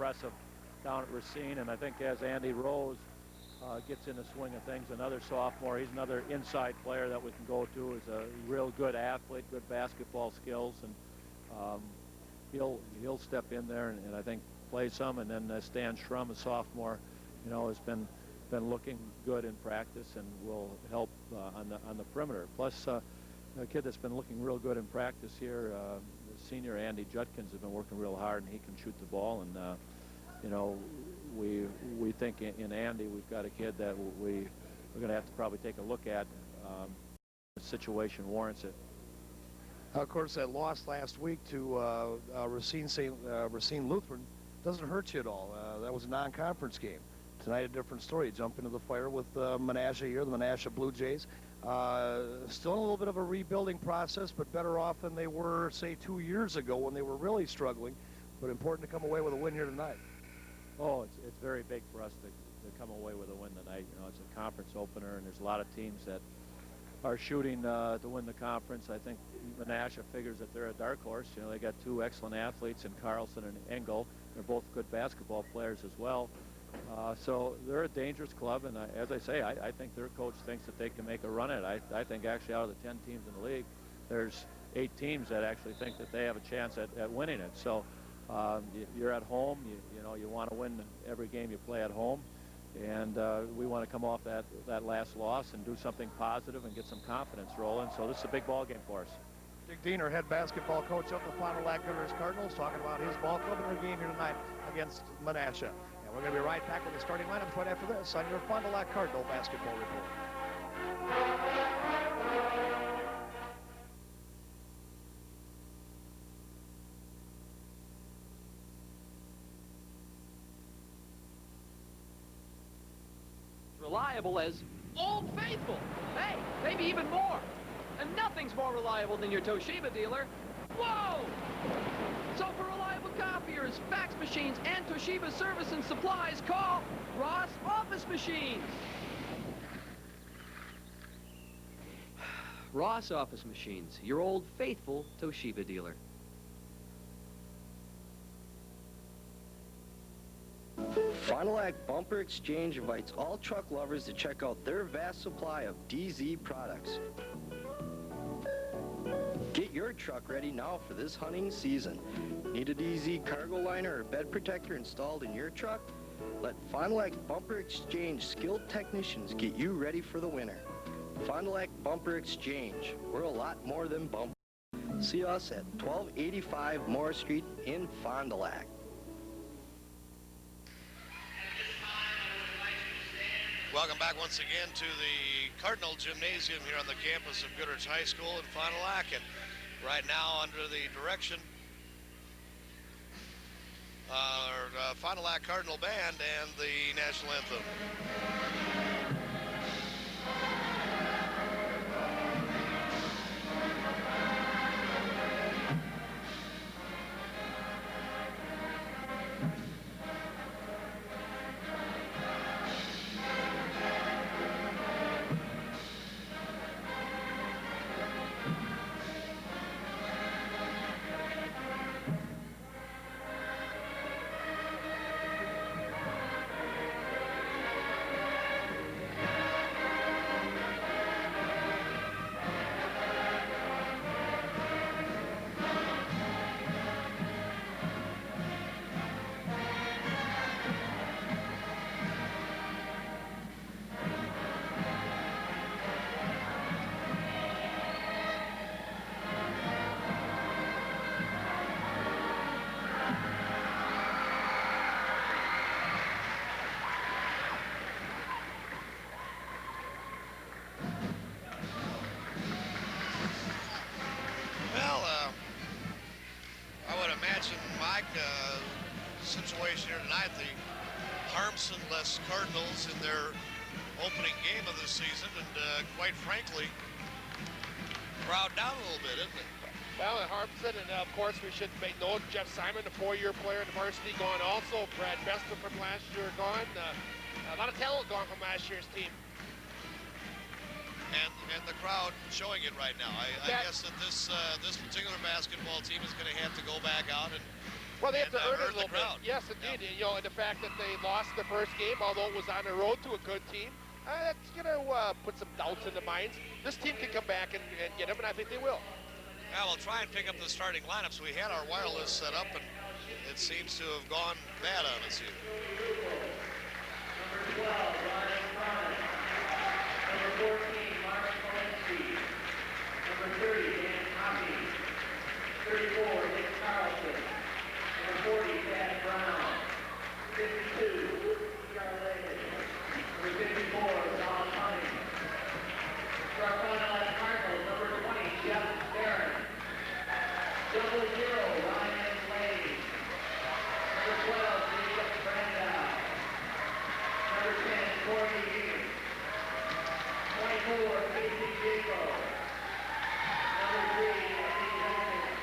impressive down at Racine. And I think as Andy Rose gets in the swing of things, another sophomore, he's another inside player that we can go to. He's a real good athlete, good basketball skills, and he'll step in there and I think play some. And then Stan Schrum, a sophomore, you know, has been looking good in practice and will help on the perimeter. Plus, a kid that's been looking real good in practice here, the senior Andy Judkins, has been working real hard, and he can shoot the ball. And you know, we think in Andy we've got a kid that we're going to have to probably take a look at. The situation warrants it. Of course, that loss last week to Racine Lutheran doesn't hurt you at all. That was a non-conference game. Tonight, a different story. You jump into the fire with Menasha here, the Menasha Blue Jays. Still in a little bit of a rebuilding process, but better off than they were, say, 2 years ago when they were really struggling. But important to come away with a win here tonight. Oh, it's very big for us to come away with a win tonight. You know, it's a conference opener, and there's a lot of teams that are shooting to win the conference. I think Menasha figures that they're a dark horse. You know, they got two excellent athletes in Carlson and Engel. They're both good basketball players as well. So they're a dangerous club, and as I say, I think their coach thinks that they can make a run at it. I think actually out of the 10 teams in the league, there's 8 teams that actually think that they have a chance at winning it. So you're at home. You know, you want to win every game you play at home, and we want to come off that last loss and do something positive and get some confidence rolling. So this is a big ball game for us. Dick Diener, head basketball coach of the Fond du Lac Goodrich Cardinals, talking about his ball club and their game here tonight against Menasha. And we're going to be right back with the starting lineups right after this on your Fond du Lac Cardinal basketball report. Reliable as Old Faithful. Hey, maybe even more. And nothing's more reliable than your Toshiba dealer. Whoa! So for reliable copiers, fax machines, and Toshiba service and supplies, call Ross Office Machines. Ross Office Machines, your Old Faithful Toshiba dealer. Fond du Lac Bumper Exchange invites all truck lovers to check out their vast supply of DZ products. Get your truck ready now for this hunting season. Need a DZ cargo liner or bed protector installed in your truck? Let Fond du Lac Bumper Exchange skilled technicians get you ready for the winter. Fond du Lac Bumper Exchange. We're a lot more than bumper. See us at 1285 Moore Street in Fond du Lac. Welcome back once again to the Cardinal Gymnasium here on the campus of Goodrich High School in Fond du Lac. And right now, under the direction of Fond du Lac Cardinal Band and the National Anthem. Situation here tonight, the Harmson-less Cardinals in their opening game of the season, and quite frankly, crowd down a little bit, isn't it? Well, at Harmson, and of course we should make note, Jeff Simon, the 4-year player in the varsity, gone also. Brad Bester from last year gone. A lot of talent gone from last year's team. And the crowd showing it right now. I guess that this particular basketball team is going to have to go back out and Well, they have to earn it a hurt the little bit. crowd. Yes, indeed. You know, and the fact that they lost the first game, although it was on the road to a good team, that's going to put some doubts in the minds. This team can come back and get them, and I think they will. Yeah, we'll try and pick up the starting lineups. We had our wireless set up, and it seems to have gone bad on us here. Number 12, Ryan Chronic. Number 14, Mark Polanski. Number 30, Dan Hoppy. 34, Nick Carlson. Number 40, Thad Brown. 52, Charlotte. Number 54, Don Hunting. For our finalized Cardinals, number 20, Jeff Barron. 00, Ryan Slade. Number 12, Jacob Brandow. Number 10, Corey Hughes. 24, Casey Jaco. Number 3, Eddie Johnson.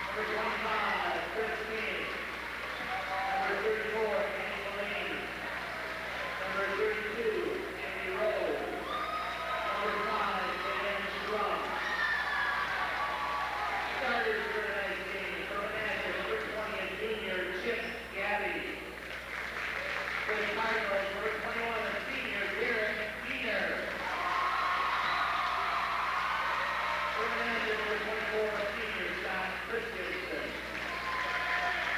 Number 25, Chris King. Number 34, Andy Mulaney. Number 32, Andy Rose. Number 5, Dan Strum. Starters for tonight's game, for Menasha, number 20, a junior, Chip Gabby. For the Cardinals, number 21, a senior, Derek Diener. For Menasha, number 24, a senior, Scott Christensen.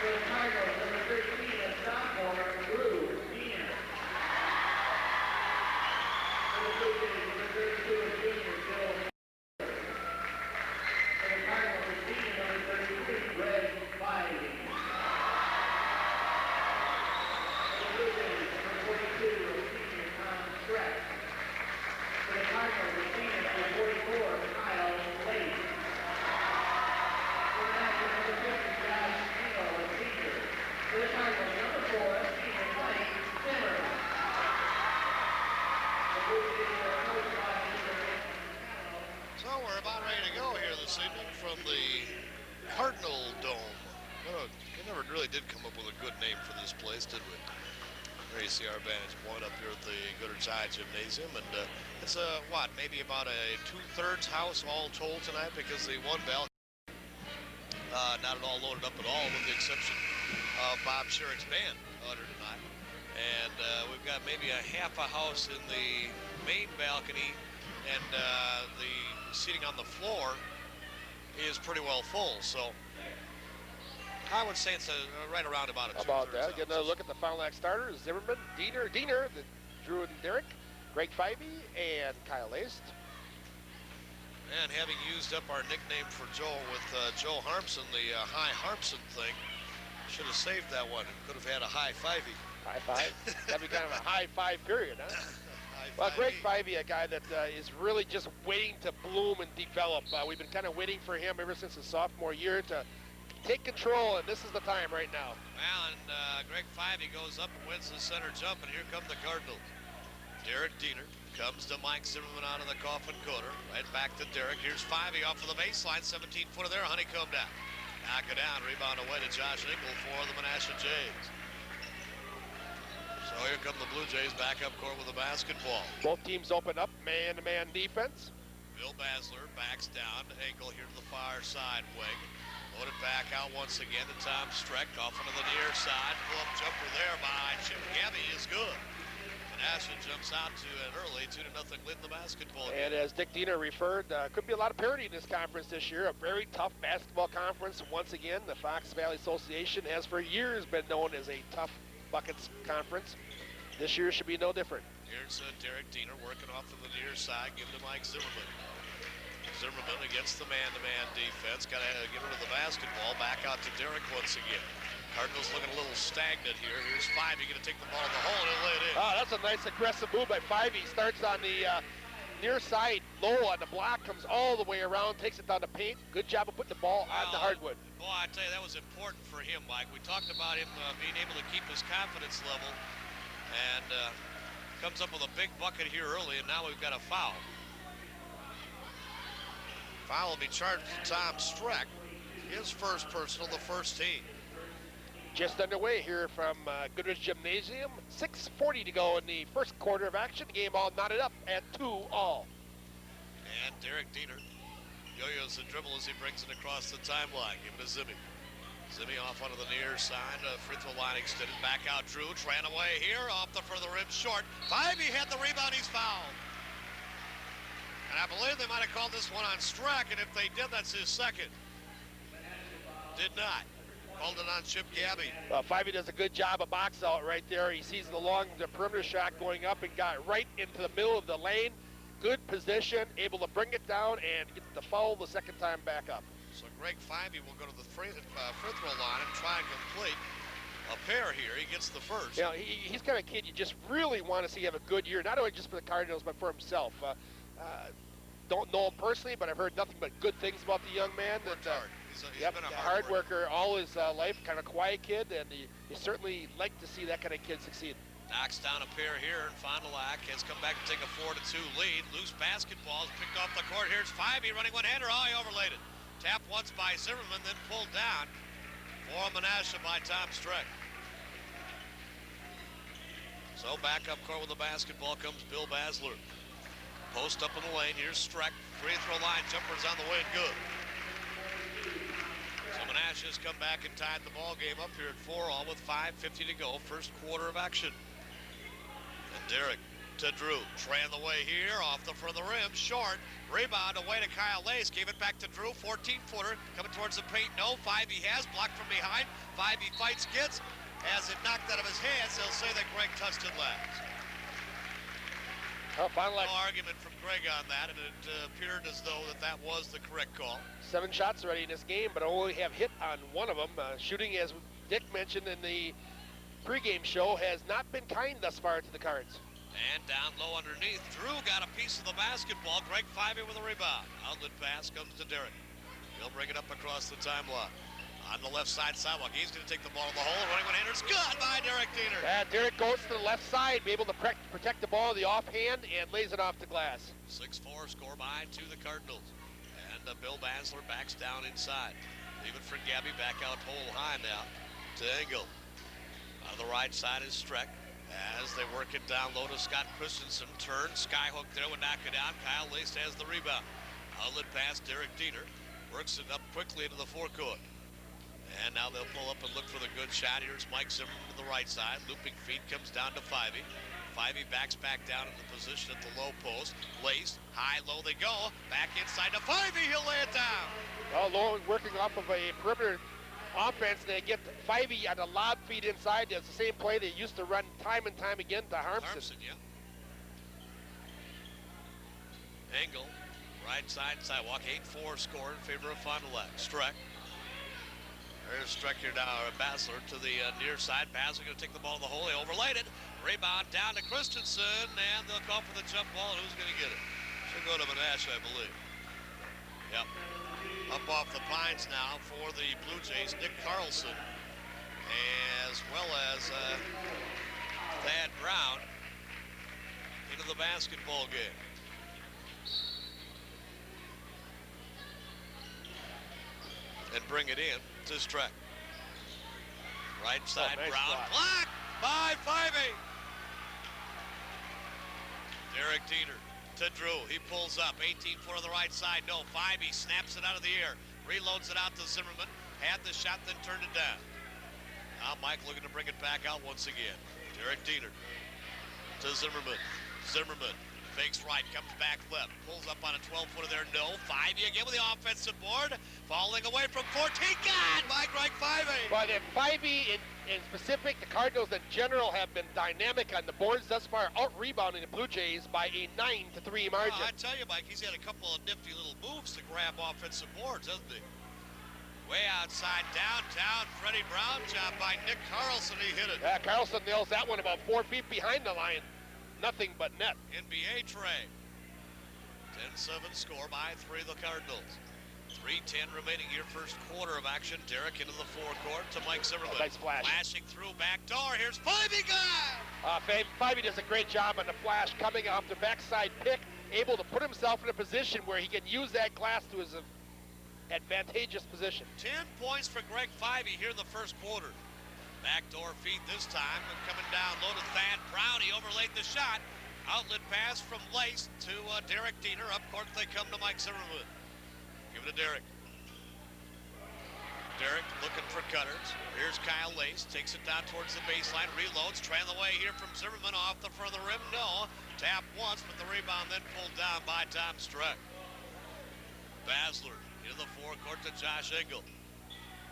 For the Cardinals, number 13, a sophomore, Drew Diener. For the Blue Jays, number 32, a junior, Bill. For the Cardinals, a senior, number 33, Greg Feige. For the Blue Jays, number 42, a senior, Tom Streck. For the Cardinals, a senior, number 44, Kyle Lake. For the Nationals, number 50, Josh Engel, a senior. For the Cardinals, number 4, a senior, Mike Zimmerman. The Blue Jays are coached by Mr. So we're about ready to go here this evening from the Cardinal Dome. We never really did come up with a good name for this place, did we? There you see our vantage point up here at the Goodrich High Gymnasium, and it's maybe about a 2/3 house all told tonight, because the one balcony not at all loaded up at all, with the exception of Bob Sherrick's band under tonight. And we've got maybe a half a house in the main balcony, and the seating on the floor is pretty well full. So I would say it's right around about a 2/3 How about that? house. Get another look at the final act starters. Zimmerman, Diener, Drew and Derek, Greg Feige, and Kyle Laced. And having used up our nickname for Joe with Joe Harmson, the High Harmson thing, should have saved that one. Could have had a high fivey. High five. That'd be kind of a high five period, huh? Well, Greg Feige, a guy that is really just waiting to bloom and develop. We've been kind of waiting for him ever since his sophomore year to take control, and this is the time right now. Well, and Greg Feige goes up and wins the center jump, and here come the Cardinals. Derek Diener comes to Mike Zimmerman out of the coffin corner. Right back to Derek. Here's Feige off of the baseline, 17-footer there, honeycomb down. Knock it down, rebound away to Josh Engel for the Menasha Jays. So here come the Blue Jays back up court with the basketball. Both teams open up, man-to-man defense. Bill Basler backs down. Engel here to the far side wing. Loaded back out once again to Tom Streck off into the near side. Pull-up jumper there by Chip Gabby is good. Menasha jumps out to an early 2-0 lead in the basketball game. And as Dick Diener referred, could be a lot of parity in this conference this year. A very tough basketball conference. Once again, the Fox Valley Association has for years been known as a tough buckets conference. This year should be no different. Here's Derek Diener working off of the near side, giving to Mike Zimmerman. Zimmerman against the man-to-man defense. Got to get rid of the basketball. Back out to Derek once again. Cardinals looking a little stagnant here. Here's Feige going to take the ball in the hole and lay it in. Oh, that's a nice aggressive move by Feige. He starts on the near side, low on the block, comes all the way around, takes it down the paint. Good job of putting the ball on the hardwood. Boy, I tell you, that was important for him, Mike. We talked about him being able to keep his confidence level, and comes up with a big bucket here early, and now we've got a foul. Foul will be charged to Tom Streck. His first personal, the first team. Just underway here from Goodrich Gymnasium. 6:40 to go in the first quarter of action. Game all knotted up at 2-all. And Derek Diener yo-yos the dribble as he brings it across the timeline. Give it to Zimmy. Zimmy off onto the near side, free throw line extended, back out Drew, ran away here, off the further rim, short. Fivey had the rebound, he's fouled. And I believe they might have called this one on Strack, and if they did, that's his second. Did not. Called it on Chip Gabby. Fivey does a good job of box out right there. He sees the perimeter shot going up and got right into the middle of the lane. Good position, able to bring it down and get the foul the second time back up. So Greg Fivey will go to the free throw line and try and complete a pair here. He gets the first. You know, he's kind of kid you just really want to see have a good year, not only just for the Cardinals, but for himself. Don't know him personally, but I've heard nothing but good things about the young man. Worked hard. He's been a hard worker all his life, kind of quiet kid, and you certainly like to see that kind of kid succeed. Knocks down a pair here, and Fond du Lac has come back to take a 4-2 lead. Loose basketball is picked off the court. Here's Fivey running one-hander. Oh, he overlaid it. Tapped once by Zimmerman, then pulled down for Menasha by Tom Streck. So back up court with the basketball comes Bill Basler. Post up in the lane. Here's Streck. Free throw line jumper's on the way and good. So Menasha's come back and tied the ball game up here at 4-all with 5:50 to go. First quarter of action. And Derek to Drew. Ran the way here off the front of the rim. Short. Rebound away to Kyle Lace. Gave it back to Drew. 14-footer coming towards the paint. No. Fivey has blocked from behind. Fivey fights, gets. Has it knocked out of his hands. They'll say that Greg touched it last. Oh, finally. No argument from Greg on that, and it appeared as though that was the correct call. 7 shots already in this game, but only have hit on one of them. Shooting, as Dick mentioned in the pregame show, has not been kind thus far to the Cards. And down low underneath, Drew got a piece of the basketball. Greg Fivey with a rebound. Outlet pass comes to Derek. He'll bring it up across the timeline. On the left side sidewalk, he's going to take the ball to the hole. Running one-hander's good by Derek Diener. Derek goes to the left side, be able to protect the ball in the offhand, and lays it off the glass. 6-4 score behind to the Cardinals. And Bill Basler backs down inside. Leave it for Gabby, back out hole high now to Engel. On the right side is Streck. As they work it down low to Scott Christensen. Turn, skyhook there would knock it down. Kyle Lace has the rebound. Outlet pass, Derek Diener. Works it up quickly into the forecourt. And now they'll pull up and look for the good shot. Here's Mike Zimmerman to the right side. Looping feet comes down to Fivey. Fivey backs back down in the position at the low post. Lace, high, low they go. Back inside to Fivey. He'll lay it down. Well, Lowe working off of a perimeter offense. They get Fivey on a lob feed inside. It's the same play they used to run time and time again to Harmson. Yeah. Engel, right side sidewalk. 8-4 score in favor of Fond du Lac. Streck. There's Streck here now, Basler to the near side. Basler going to take the ball to the hole. He overlaid it. Rebound down to Christensen, and they'll call for the jump ball. And who's going to get it? Should go to Menasha, I believe. Yep. Up off the pines now for the Blue Jays, Nick Carlson, as well as Thad Brown into the basketball game. And bring it in to Streck. Right side, nice Brown, block. blocked by Fivey. Derek Diener to Drew. He pulls up, 18-foot on the right side. No, Fivey snaps it out of the air. Reloads it out to Zimmerman. Had the shot, then turned it down. Now Mike looking to bring it back out once again. Derek Diener to Zimmerman. Zimmerman fakes right, comes back left, pulls up on a 12-footer there. No, Fivey again with the offensive board. Falling away from 14. God, by Greg Fivey. But in Fivey in specific, the Cardinals in general have been dynamic on the boards thus far, out-rebounding the Blue Jays by a 9-3 margin. Oh, I tell you, Mike, he's had a couple of nifty little moves to grab offensive boards, hasn't he? Way outside, downtown, Freddie Brown job by Nick Carlson. He hit it. Yeah, Carlson nails that one about 4 feet behind the line. Nothing but net. NBA trade. 10-7 score by 3 of the Cardinals. 3:10 remaining here, first quarter of action. Derek into the forecourt to Mike Zimmerman. Oh, nice flash. Flashing through back door. Here's Fivey guy. Fivey does a great job on the flash, coming off the backside pick, able to put himself in a position where he can use that glass to his advantageous position. 10 points for Greg Fivey here in the first quarter. Backdoor feed this time, and coming down low to Thad Brown. He overlaid the shot. Outlet pass from Lace to Derek Diener. Up court they come to Mike Zimmerman. Give it to Derek. Derek looking for cutters. Here's Kyle Lace, takes it down towards the baseline, reloads, trying the way here from Zimmerman off the front of the rim. No, tap once, but the rebound then pulled down by Tom Struck. Basler into the forecourt to Josh Engel.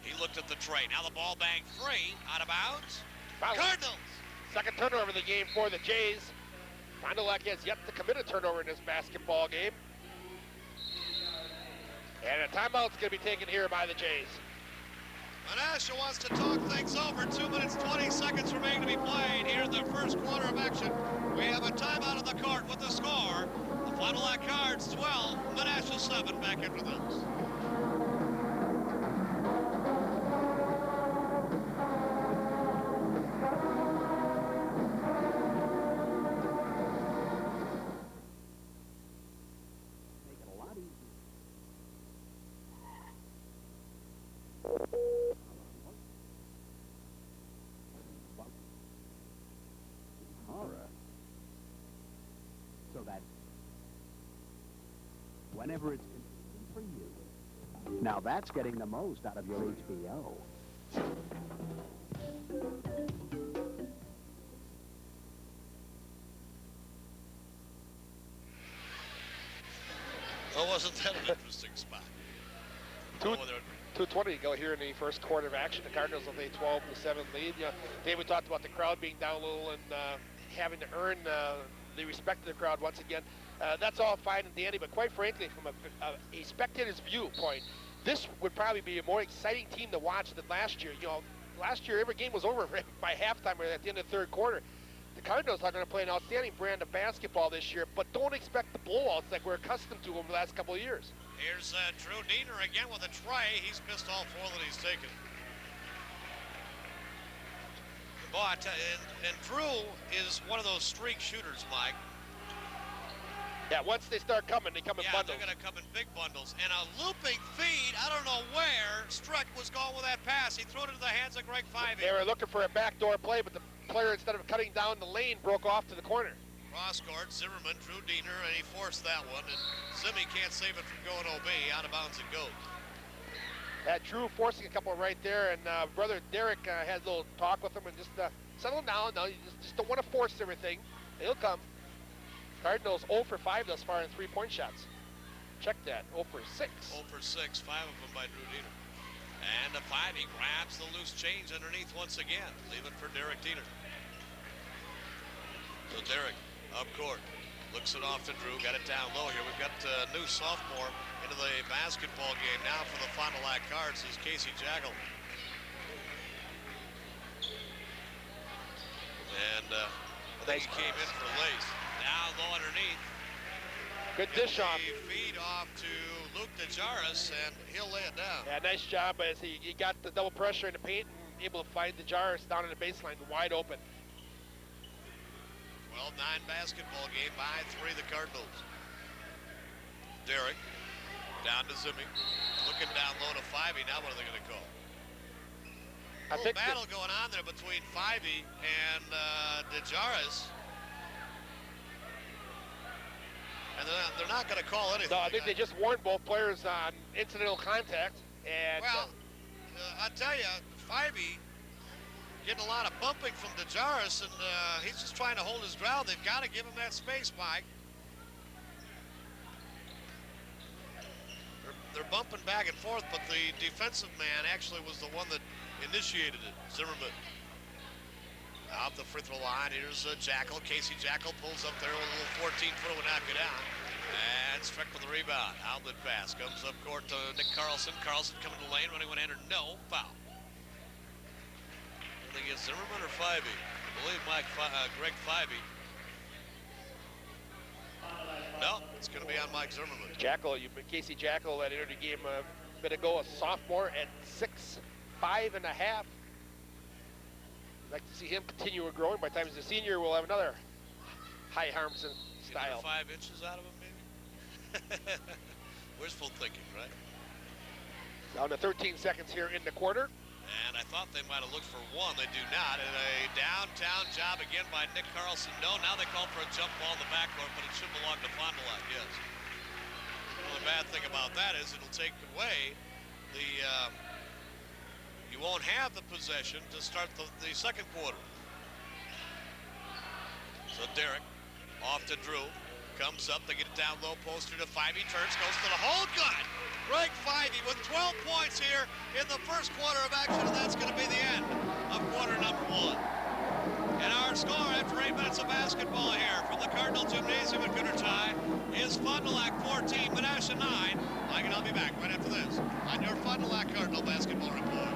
He looked at the tray. Now the ball bang free, out of bounds. Cardinals! Second turnover of the game for the Jays. Fond du Lac has yet to commit a turnover in this basketball game. And a timeout's going to be taken here by the Jays. Menasha wants to talk things over. 2 minutes, 20 seconds remain to be played here in the first quarter of action. We have a timeout on the court with the score. The Fond du Lac Cards 12, Menasha 7. Back into this. So that whenever it's convenient for you. Now that's getting the most out of your HBO. Oh, wasn't that an interesting spot? 2:20 to go here in the first quarter of action. The Cardinals with a 12-7 lead. You know, David talked about the crowd being down a little and having to earn the respect of the crowd once again. That's all fine and dandy, but quite frankly, from a spectator's viewpoint, this would probably be a more exciting team to watch than last year. You know, last year every game was over by halftime or at the end of the third quarter. The Cardinals are going to play an outstanding brand of basketball this year, but don't expect the blowouts like we're accustomed to over the last couple of years. Here's Drew Diener again with a tray. He's missed all 4 that he's taken. But, and Drew is one of those streak shooters, Mike. Yeah, once they start coming, they come in bundles. They're going to come in big bundles. And a looping feed, I don't know where, Struck was going with that pass. He threw it into the hands of Greg Fyvie. They were looking for a backdoor play, but the player, instead of cutting down the lane, broke off to the corner. Cross court, Zimmerman, Drew Diener, and he forced that one. And Zimmy can't save it from going OB. Out of bounds it goes. Drew forcing a couple right there, and brother Derek had a little talk with him and just settle down. No, you just don't want to force everything. They'll come. Cardinals 0 for 5 thus far in 3-point shots. Check that, 0 for 6. 0 for 6, 5 of them by Drew Diener. And a Fyvie grabs the loose change underneath once again. Leave it for Derek Diener. So Derek up court, looks it off to Drew, got it down low here. We've got a new sophomore into the basketball game now for the Fond du Lac Cards is Casey Jackal. And I think he came in for Lace. Now low underneath. Good dish off. Feed off to Luke DeJaris, and he'll lay it down. Yeah, nice job as he got the double pressure in the paint and able to find DeJaris down in the baseline, wide open. 12-9 basketball game by 3 the Cardinals. Derek down to Zimmy, looking down low to Fyvie. Now what are they going to call? A little battle going on there between Fyvie and DeJaris. And they're not going to call anything. No, I think they just warned both players on incidental contact. And well, I tell you, Fyvie getting a lot of bumping from DeJaris, and he's just trying to hold his ground. They've got to give him that space, Mike. They're bumping back and forth, but the defensive man actually was the one that initiated it, Zimmerman. Out the free throw line, here's Jackal. Casey Jackal pulls up there with a little 14-footer, would knock it down. And Strick with the rebound. Outlet pass comes up court to Nick Carlson. Carlson coming to the lane, running one hander. No foul. I think it's Zimmerman or Fyvie. I believe Greg Fyvie. No, it's going to be on Mike Zimmerman. Jackal, Casey Jackal that entered the game a bit ago, a sophomore at 6'5.5". I'd like to see him continue growing. By the time he's a senior, we'll have another High Harmson style. 5 inches out of him, maybe? Wishful thinking, right? Down to 13 seconds here in the quarter. And I thought they might have looked for one. They do not. And a downtown job again by Nick Carlson. No, now they call for a jump ball in the backcourt, but it should belong to Fond du Lac, yes. Well, the bad thing about that is it'll take away the You won't have the possession to start the second quarter. So Derek off to Drew. Comes up, they get it down low, poster to Fivey, turns, goes to the hole, good! Greg Fivey with 12 points here in the first quarter of action, and that's going to be the end of quarter number 1. And our score after 8 minutes of basketball here from the Cardinal Gymnasium at Goodertie is Fond du Lac 14, Menasha 9. Mike and I'll be back right after this on your Fond du Lac Cardinal Basketball Report.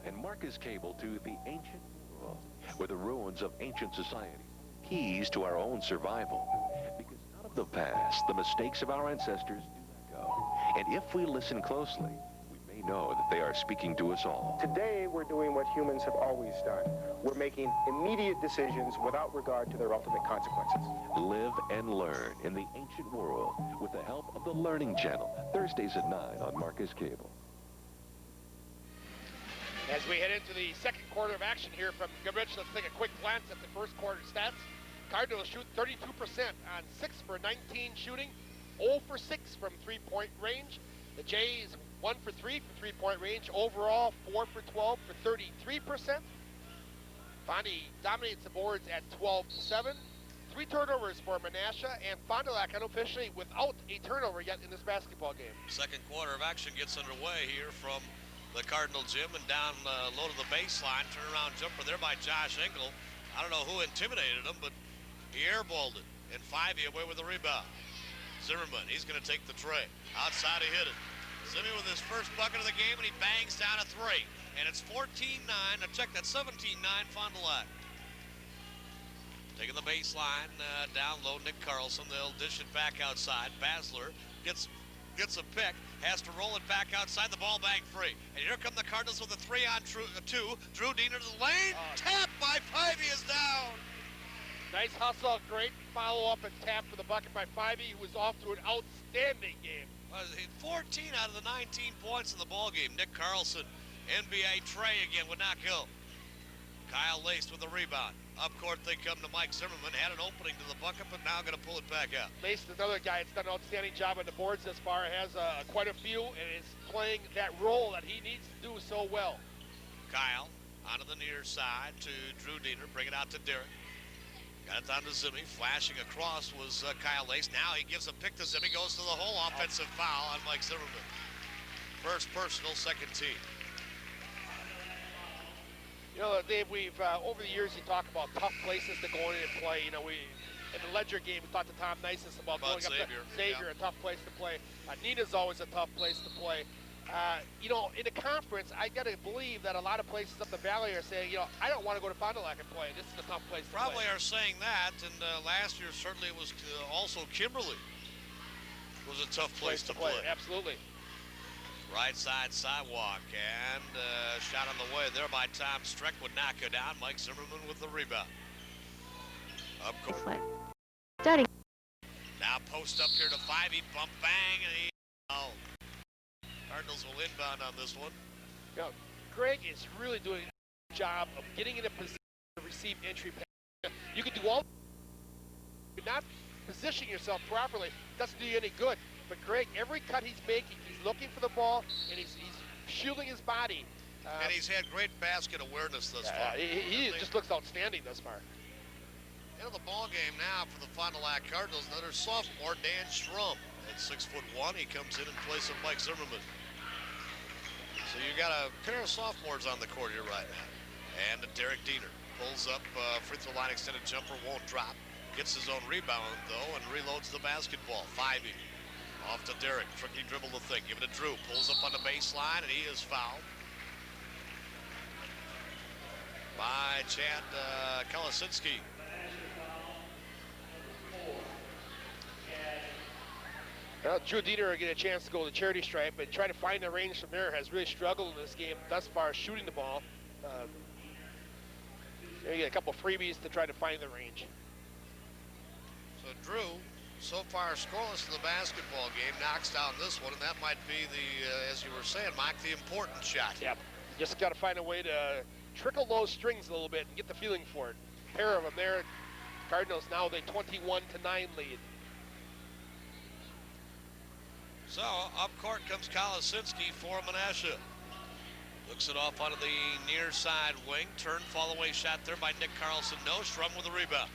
And Marcus Cable to the ancient world, where the ruins of ancient societies, keys to our own survival. Because out of the past, the mistakes of our ancestors do not go. And if we listen closely, we may know that they are speaking to us all. Today, we're doing what humans have always done. We're making immediate decisions without regard to their ultimate consequences. Live and learn in the ancient world with the help of the Learning Channel, Thursdays at 9 on Marcus Cable. As we head into the second quarter of action here from Goodrich, let's take a quick glance at the first quarter stats. Cardinals shoot 32% on 6 for 19 shooting, 0 for 6 from three-point range. The Jays 1 for 3 from three-point range. Overall, 4 for 12 for 33%. Fondy dominates the boards at 12-7. 3 turnovers for Menasha, and Fond du Lac unofficially without a turnover yet in this basketball game. Second quarter of action gets underway here from the Cardinal gym, and down low to the baseline, turnaround jumper there by Josh Engel. I don't know who intimidated him, but he airballed it, and Fivey away with the rebound. Zimmerman, he's going to take the tray. Outside, he hit it. Zimmy with his first bucket of the game, and he bangs down a 3. And it's 14-9. Now check that, 17-9 Fond du Lac. Taking the baseline, down low, Nick Carlson. They'll dish it back outside. Basler gets a pick, has to roll it back outside, the ball bang free. And here come the Cardinals with a 3-on-2. Drew Diener to the lane, tap by Fivey is down. Nice hustle, great follow-up and tap for the bucket by Fivey, who was off to an outstanding game. 14 out of the 19 points in the ball game. Nick Carlson, NBA Trey again would not go. Kyle Laced with the rebound. Up court they come to Mike Zimmerman. Had an opening to the bucket, but now going to pull it back out. Laced, another guy that's done an outstanding job on the boards thus far, has quite a few, and is playing that role that he needs to do so well. Kyle onto the near side to Drew Diener. Bring it out to Derek. Got it down to Zimmy. Flashing across was Kyle Laced. Now he gives a pick to Zimmy. Goes to the hole. Offensive foul on Mike Zimmerman. First personal, second team. You know, Dave, we've, over the years, you talk about tough places to go in and play. You know, in the Ledger game, we talked to Tom Nisus about going Xavier. up to Xavier, a tough place to play. Nina's always a tough place to play. You know, in the conference, I got to believe that a lot of places up the valley are saying, you know, I don't want to go to Fond du Lac and play. This is a tough place to play. Probably are saying that, and last year certainly it was also Kimberly was a tough place to play. Absolutely. Right side sidewalk, and shot on the way there by Tom Streck would knock it down. Mike Zimmerman with the rebound. Up court. Starting. Now post up here to Fivey, bump bang, and he. Oh. Cardinals will inbound on this one. You know, Greg is really doing a job of getting in a position to receive entry pass. You can do all, you're not positioning yourself properly, doesn't do you any good. But Greg, every cut he's making, he's looking for the ball, and he's shielding his body. And he's had great basket awareness thus far. He just looks outstanding thus far. Into the ball game now for the Fond du Lac Cardinals. Another sophomore, Dan Schrum, at 6'1". He comes in place of Mike Zimmerman. So you got a pair of sophomores on the court here right now. And Derek Diener pulls up, free throw line extended jumper, won't drop. Gets his own rebound though, and reloads the basketball. Fivey. Off to Derek, tricky dribble to think, give it to Drew, pulls up on the baseline, and he is fouled by Chad Kolasinski. Well, Drew Diener will get a chance to go to the charity stripe, but trying to find the range from there has really struggled in this game thus far, shooting the ball. You get a couple freebies to try to find the range. So Drew, so far scoreless in the basketball game, knocks down this one, and that might be the, as you were saying, Mike, the important shot. Yep. Just got to find a way to trickle those strings a little bit and get the feeling for it. pair of them there. Cardinals now with a 21-9 lead. So up court comes Kolosinski for Menasha. Looks it off onto the near side wing. Turn, fall away shot there by Nick Carlson. No, Strum with a rebound.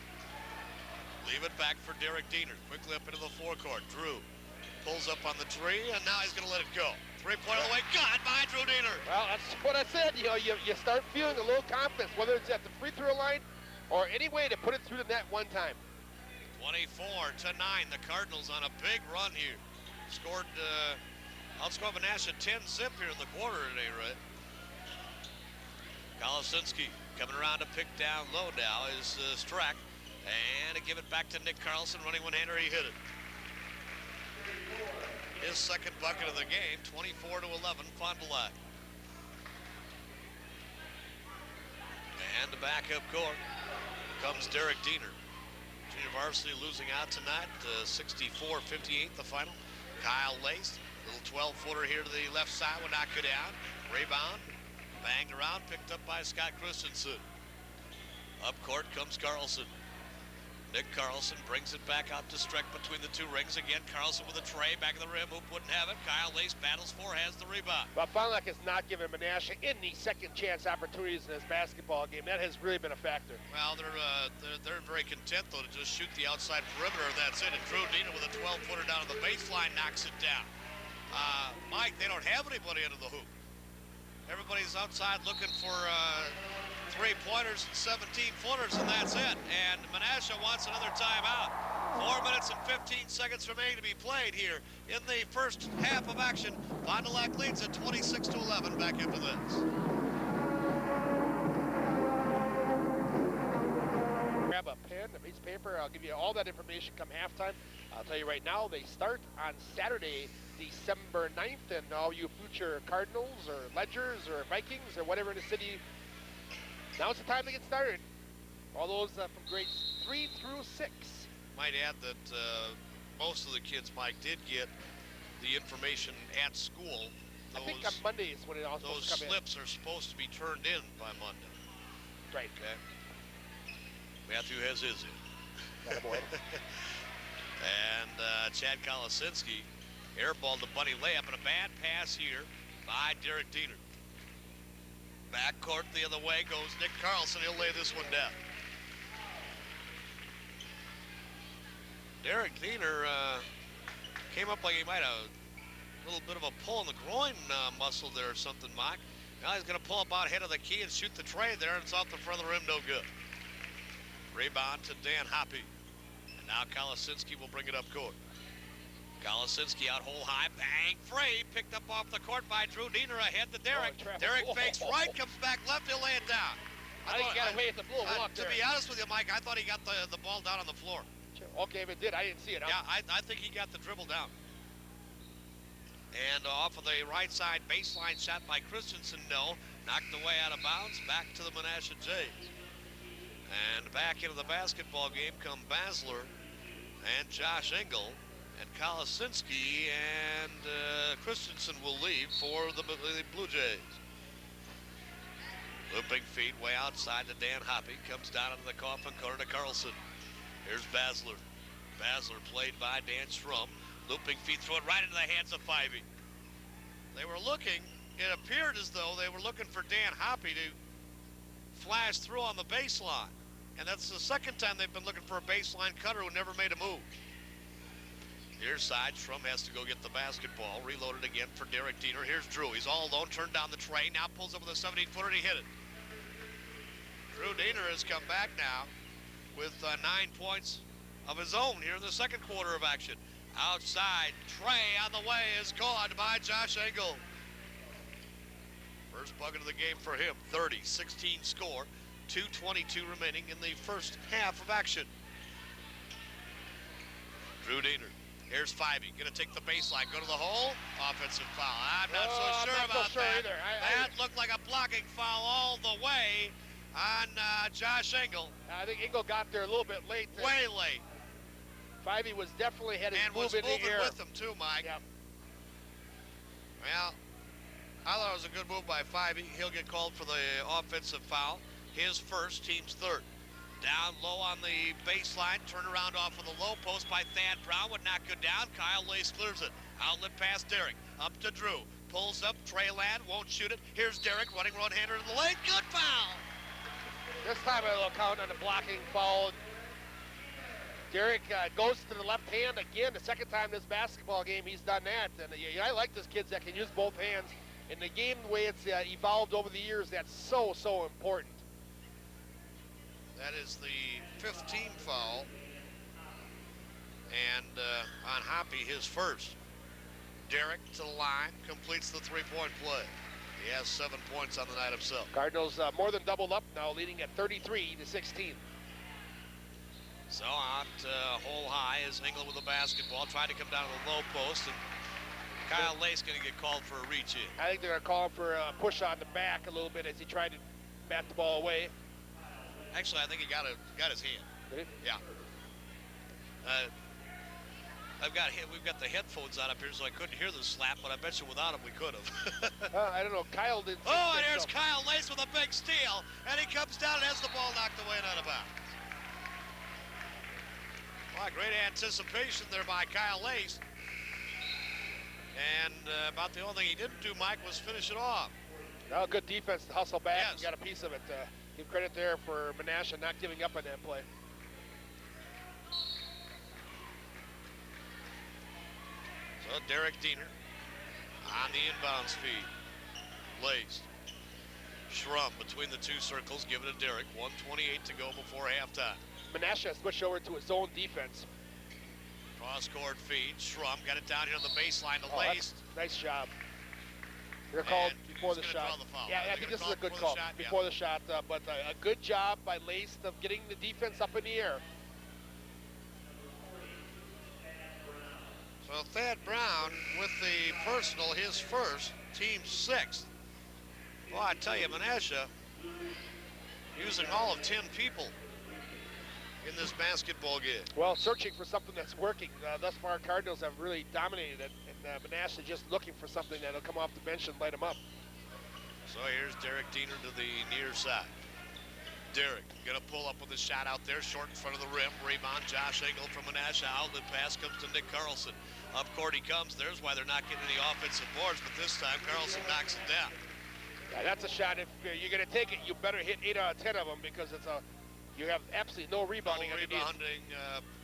Leave it back for Derek Diener. Quickly up into the forecourt. Drew pulls up on the tree, and now he's going to let it go. Three-pointer away. Got by Drew Diener. Well, that's what I said. You know, you start feeling a little confidence, whether it's at the free throw line or any way to put it through the net one time. 24-9. The Cardinals on a big run here. Scored, outscored Menasha 10-zip here in the quarter at any rate. Kolosinski coming around to pick down low now is Strack. And to give it back to Nick Carlson, running one-hander, he hit it. His second bucket of the game, 24-11, Fond du Lac. And the backup court comes Derek Diener. Junior varsity losing out tonight, 64-58 the final. Kyle Lace, little 12-footer here to the left side, will not go down. Rebound, banged around, picked up by Scott Christensen. Up court comes Carlson. Nick Carlson brings it back out to Streck between the two rings. Again, Carlson with a tray, back of the rim, Hoop wouldn't have it. Kyle Lace battles for, has the rebound. But Fond du Lac has not given Menasha any second chance opportunities in this basketball game. That has really been a factor. Well, they're very content, though, to just shoot the outside perimeter, and that's it. And Drew Diener with a 12-footer down to the baseline knocks it down. Mike, they don't have anybody under the hoop. Everybody's outside looking for three-pointers and 17-footers, and that's it. And Menasha wants another timeout. 4 minutes and 15 seconds remaining to be played here in the first half of action. Fond du Lac leads at 26-11. Back into this. Grab a pen, a piece of paper. I'll give you all that information come halftime. I'll tell you right now, they start on Saturday, December 9th, and all you future Cardinals or Ledgers or Vikings or whatever in the city, now's the time to get started. All those from grades 3 through 6. Might add that most of the kids, Mike, did get the information at school. I think on Monday is when it all supposed to come in. Those slips are supposed to be turned in by Monday. Right. Okay. Matthew has his in. And Chad Kolosinski airballed the bunny layup, and a bad pass here by Derek Diener. Backcourt the other way goes Nick Carlson. He'll lay this one down. Derek Diener came up like he might have a little bit of a pull in the groin muscle there or something, Mike. Now he's going to pull up out ahead of the key and shoot the tray there, and it's off the front of the rim, no good. Rebound to Dan Hoppy. And now Kolosinski will bring it up court. Kolosinski out hole high, bang, free, picked up off the court by Drew Diener ahead to Derek. Derek fakes right, comes back left, he'll lay it down. I think he got away at the blue walk there. To be honest with you, Mike, I thought he got the ball down on the floor. Okay, if it did, I didn't see it. Yeah, I think he got the dribble down. And off of the right side baseline shot by Christensen, no. Knocked away out of bounds, back to the Menasha Jays. And back into the basketball game come Basler and Josh Engel. And Kolosinski and Christensen will leave for the Blue Jays. Looping feet way outside to Dan Hoppy. Comes down into the coffin corner to Carlson. Here's Basler. Basler played by Dan Strum. Looping feet, throw it right into the hands of Fivey. They were looking, it appeared as though they were looking for Dan Hoppy to flash through on the baseline. And that's the second time they've been looking for a baseline cutter who never made a move. Near side, Strum has to go get the basketball. Reloaded again for Derek Diener. Here's Drew. He's all alone, turned down the tray. Now pulls up with a 17-footer and he hit it. Drew Diener has come back now with 9 points of his own here in the second quarter of action. Outside, Trey on the way is caught by Josh Engel. First bucket of the game for him, 30-16 score. 2:22 remaining in the first half of action. Drew Diener. Here's Fivey, gonna take the baseline, go to the hole, offensive foul. I'm not so sure about that. Either. That looked like a blocking foul all the way on Josh Engel. I think Engel got there a little bit late. Way late. Fivey was definitely heading and was moving with him too, Mike. Yep. Well, I thought it was a good move by Fivey. He'll get called for the offensive foul. His first, team's third. Down low on the baseline, turn around off of the low post by Thad Brown, would not go down. Kyle Lace clears it. Outlet pass Derek, up to Drew. Pulls up, Trey Land, won't shoot it. Here's Derek, running one-hander in the lane, good foul! This time it'll count on the blocking foul. Derek goes to the left hand again. The second time this basketball game he's done that. And I like those kids that can use both hands. In the game, the way it's evolved over the years, that's so important. That is the 5th team foul. And on Hoppy, his first. Derek to the line, completes the three-point play. He has 7 points on the night himself. Cardinals more than doubled up now, leading at 33-16. So out hole high is Engel with the basketball, trying to come down to the low post, and Kyle Lace going to get called for a reach in. I think they're going to call him for a push on the back a little bit as he tried to bat the ball away. Actually, I think he got his hand. Did he? Yeah. We've got the headphones on up here, so I couldn't hear the slap, but I bet you without them we could have. I don't know. Kyle didn't. Oh, and here's Kyle Lace with a big steal, and he comes down and has the ball knocked away and out of bounds. Well, great anticipation there by Kyle Lace. And about the only thing he didn't do, Mike, was finish it off. No, good defense to hustle back and Yes. got a piece of it. Give credit there for Menasha not giving up on that play. So Derek Diener on the inbounds feed. Lace. Schrum between the two circles, give it to Derek. 1:28 to go before halftime. Menasha switched over to his zone defense. Cross-court feed. Schrum got it down here on the baseline to Oh, Lace. nice job. They're called And before the who's gonna shot. draw the foul? Yeah, Are they I think gonna this is a call good before call the shot? Yeah. before the shot, but a good job by Lace of getting the defense up in the air. So Thad Brown with the personal, his first, team 6th. Well, I tell you, Menasha using all of 10 people in this basketball game. Well, searching for something that's working. Thus far, Cardinals have really dominated it, and Menasha just looking for something that'll come off the bench and light them up. So here's Derek Diener to the near side. Derek gonna pull up with a shot out there, short in front of the rim. Rebound, Josh Engel from Menasha. Outlet pass comes to Nick Carlson. Up court he comes. There's why they're not getting any offensive boards, but this time Carlson knocks it down. Yeah, that's a shot. If you're going to take it, you better hit 8 out of 10 of them because you have absolutely no rebounding. No rebounding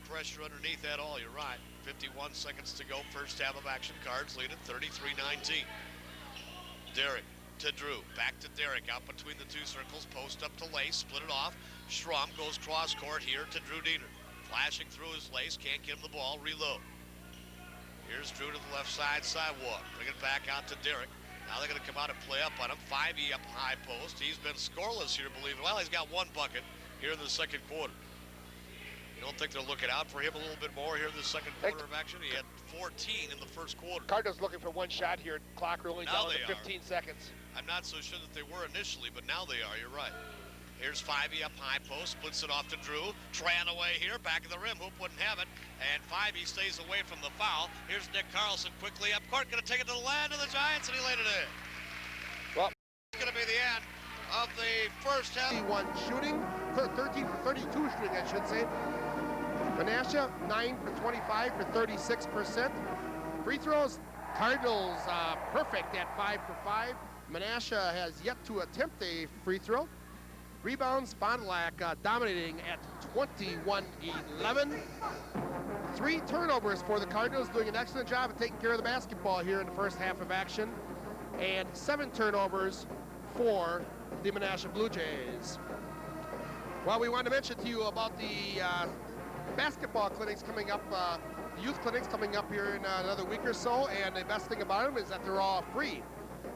pressure underneath at all. You're right. 51 seconds to go. First half of action. Cards lead at 33-19. Derek to Drew. Back to Derek. Out between the two circles. Post up to Lace. Split it off. Schrum goes cross court here to Drew Diener. Flashing through his Lace. Can't get him the ball. Reload. Here's Drew to the left side sidewalk. Bring it back out to Derek. Now they're going to come out and play up on him. 5E up high post. He's been scoreless here, believe it. Well, he's got 1 bucket here in the second quarter. You don't think they're looking out for him a little bit more here in the second quarter of action? He had 14 in the first quarter. Cardinals looking for 1 shot here. Clock rolling down to 15 seconds. I'm not so sure that they were initially, but now they are. You're right. Here's 5E up high post, splits it off to Drew. Tran away here, back of the rim. Hoop wouldn't have it, and 5E stays away from the foul. Here's Nick Carlson quickly up court, going to take it to the land of the Giants, and he laid it in. Well, it's going to be the end of the first half. 31 shooting, 32 shooting, I should say. Menasha, 9 for 25 for 36%. Free throws, Cardinals perfect at 5 for 5. Menasha has yet to attempt a free throw. Rebounds, Fond du Lac dominating at 21-11. 3 turnovers for the Cardinals, doing an excellent job of taking care of the basketball here in the first half of action. And 7 turnovers for the Menasha Blue Jays. Well, we wanted to mention to you about the basketball clinics coming up, the youth clinics coming up here in another week or so, and the best thing about them is that they're all free.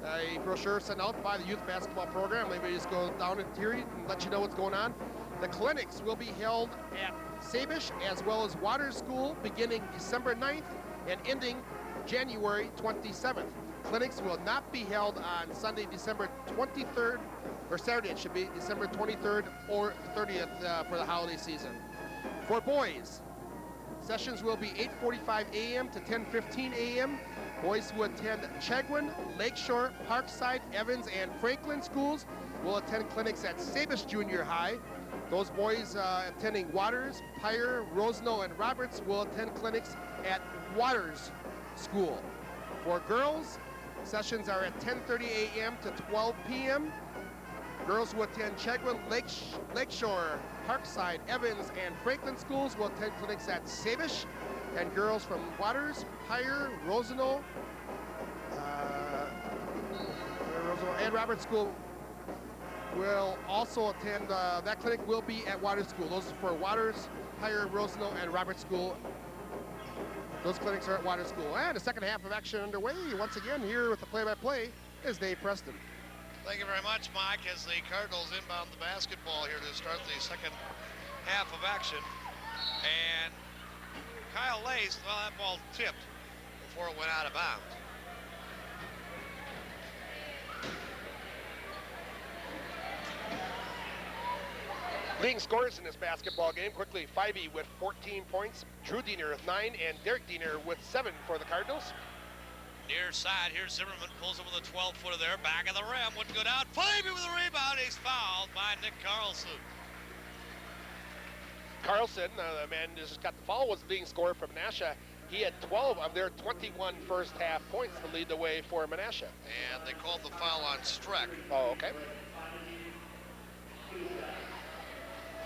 A brochure sent out by the youth basketball program. Maybe just go down and hear it and let you know what's going on. The clinics will be held at Sabish as well as Waters School beginning December 9th and ending January 27th. Clinics will not be held on Sunday, December 23rd, or Saturday it should be, December 23rd or 30th for the holiday season. For boys, sessions will be 8:45 a.m. to 10:15 a.m. Boys who attend Chegwin, Lakeshore, Parkside, Evans, and Franklin schools will attend clinics at Sabish Junior High Those boys attending Waters, Pyre, Rosenau, and Roberts will attend clinics at Waters School. For girls, sessions are at 10:30 a.m. to 12 p.m. Girls who attend Chegwin, Lakeshore, Parkside, Evans, and Franklin schools will attend clinics at Savish. And girls from Waters, Pyre, Rosenau, and Roberts School will also attend, that clinic will be at Waters School. Those are for Waters, Pyre, Rosenau, and Roberts School. Those clinics are at Waters School. And the second half of action underway. Once again, here with the play-by-play is Dave Preston. Thank you very much, Mike, as the Cardinals inbound the basketball here to start the second half of action. And Kyle Lace, well, that ball tipped before it went out of bounds. Leading scorers in this basketball game, quickly, Fyvie with 14 points, Drew Diener with 9, and Derek Diener with 7 for the Cardinals. Near side, here's Zimmerman, pulls him with a 12-footer there, back of the rim, wouldn't go down. Fyvie with a rebound, he's fouled by Nick Carlson. Carlson, the man who just got the foul, was the leading scorer for Menasha. He had 12 of their 21 first half points to lead the way for Menasha. And they called the foul on Streck. Oh, okay.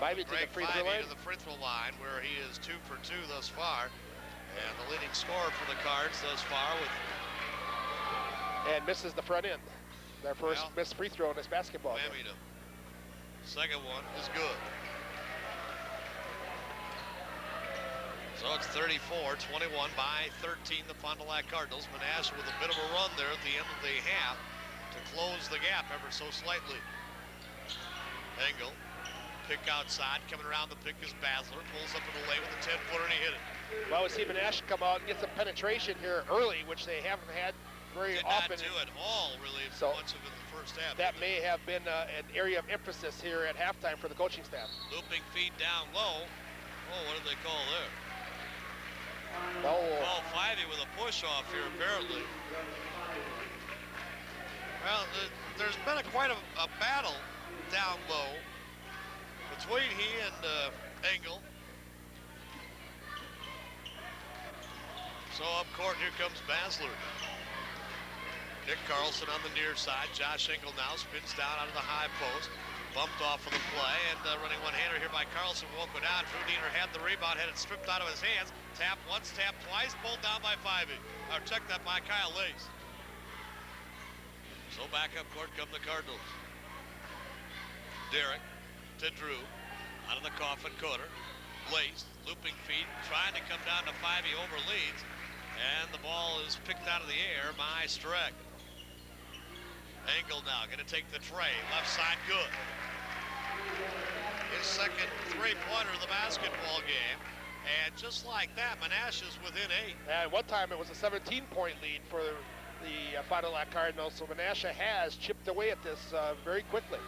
Fyvie to the free throw line. To the free throw line, where he is 2 for 2 thus far. And the leading scorer for the Cards thus far with... And misses the front end. Their first missed free throw in this basketball game. Second one is good. So it's 34-21 by 13, the Fond du Lac Cardinals. Menasha with a bit of a run there at the end of the half to close the gap ever so slightly. Engel, pick outside, coming around the pick is Basler, pulls up in the lane with a 10-footer and he hit it. Well, we see Menasha come out and get some penetration here early, which they haven't had very often. Did not do it all, really, so much of it in the first half. That may have been an area of emphasis here at halftime for the coaching staff. Looping feed down low. Oh, what did they call there? Oh, Fyvie with a push-off here, apparently. Well, there's been quite a battle down low between he and Engel. So up court, here comes Basler. Nick Carlson on the near side. Josh Engel now spins down out of the high post. Bumped off of the play, and running one-hander here by Carlson won't go down. Drew Diener had the rebound, had it stripped out of his hands. Tap once, tap twice, pulled down by Fyvie. Or checked that by Kyle Lace. So back up court come the Cardinals. Derek to Drew, out of the coffin corner. Lace, looping feet, trying to come down to Fyvie over leads. And the ball is picked out of the air by Streck. Engel now going to take the tray. Left side good. His second three-pointer of the basketball game. And just like that, Menasha's within 8. At one time, it was a 17-point lead for the Fond du Lac Cardinals. So Menasha has chipped away at this very quickly.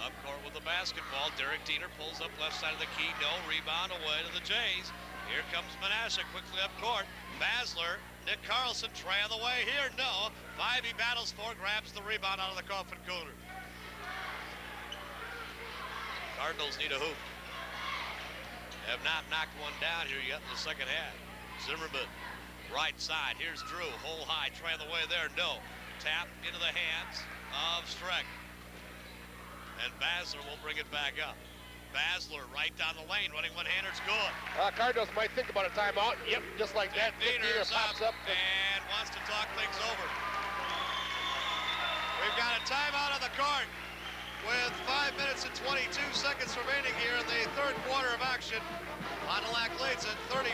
Up court with the basketball. Derek Diener pulls up left side of the key. No rebound away to the Jays. Here comes Menasha quickly up court. Basler, Nick Carlson, tray on the way here. No. Fyvie battles for, grabs the rebound out of the coffin corner. Cardinals need a hoop. Have not knocked one down here yet in the second half. Zimmerman, right side. Here's Drew, hole high, tray on the way there. No. Tap into the hands of Streck. And Basler will bring it back up. Basler right down the lane, running one-hander's good. Cardinals might think about a timeout. Yep, just like that. Diener pops up and wants to talk things over. We've got a timeout on the court with 5 minutes and 22 seconds remaining here in the third quarter of action. Fond du Lac leads at 34-28.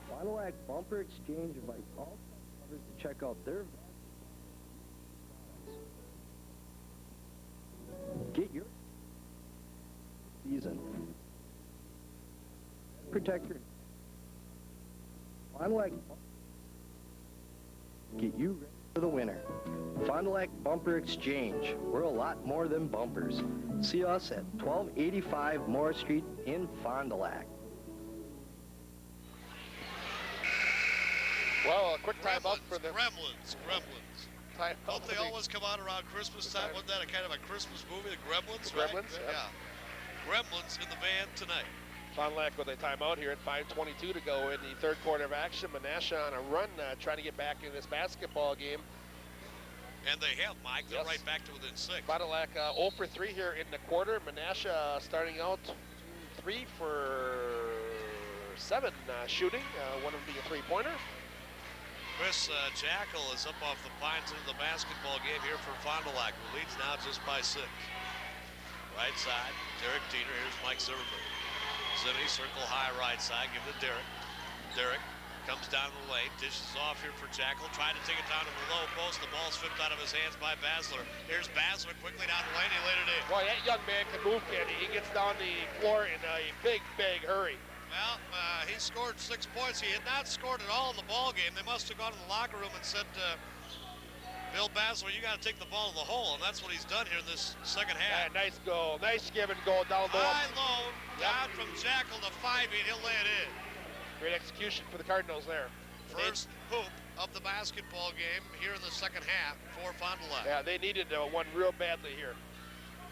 Fond du Lac Bumper Exchange invites all customers to check out their get your season protector. Fond du Lac get you ready for the winter. Fond du Lac Bumper Exchange. We're a lot more than bumpers. See us at 1285 Moore Street in Fond du Lac. Well, a quick timeout for the Gremlins. Don't they always come out around Christmas time? Wasn't that a kind of a Christmas movie, the Gremlins? The Gremlins, right? yep. Yeah. Gremlins in the van tonight. Fond du Lac with a timeout here at 5:22 to go in the third quarter of action. Menasha on a run, trying to get back in this basketball game. And they have, Mike. They're right back to within 6. Fond du Lac 0 for 3 here in the quarter. Menasha starting out 3 for 7 shooting, one of them being a three-pointer. Chris Jackal is up off the pines into the basketball game here for Fond du Lac, who leads now just by 6. Right side, Derek Diener. Here's Mike Zimmerman. Zinni, circle high right side, give it to Derek. Derek comes down the lane, dishes off here for Jackal, trying to take it down to the low post. The ball's whipped out of his hands by Basler. Here's Basler quickly down the lane, he laid it in. Boy, that young man can move, Kenny. He gets down the floor in a big hurry. Well, he scored 6 points. He had not scored at all in the ball game. They must have gone to the locker room and said, Bill Basler, you got to take the ball to the hole, and that's what he's done here in this second half. Yeah, nice goal. Nice give and go down low. High low, down from Jackal to 5, and he'll lay it in. Great execution for the Cardinals there. First hoop of the basketball game here in the second half for Fond du Lac. Yeah, they needed one real badly here.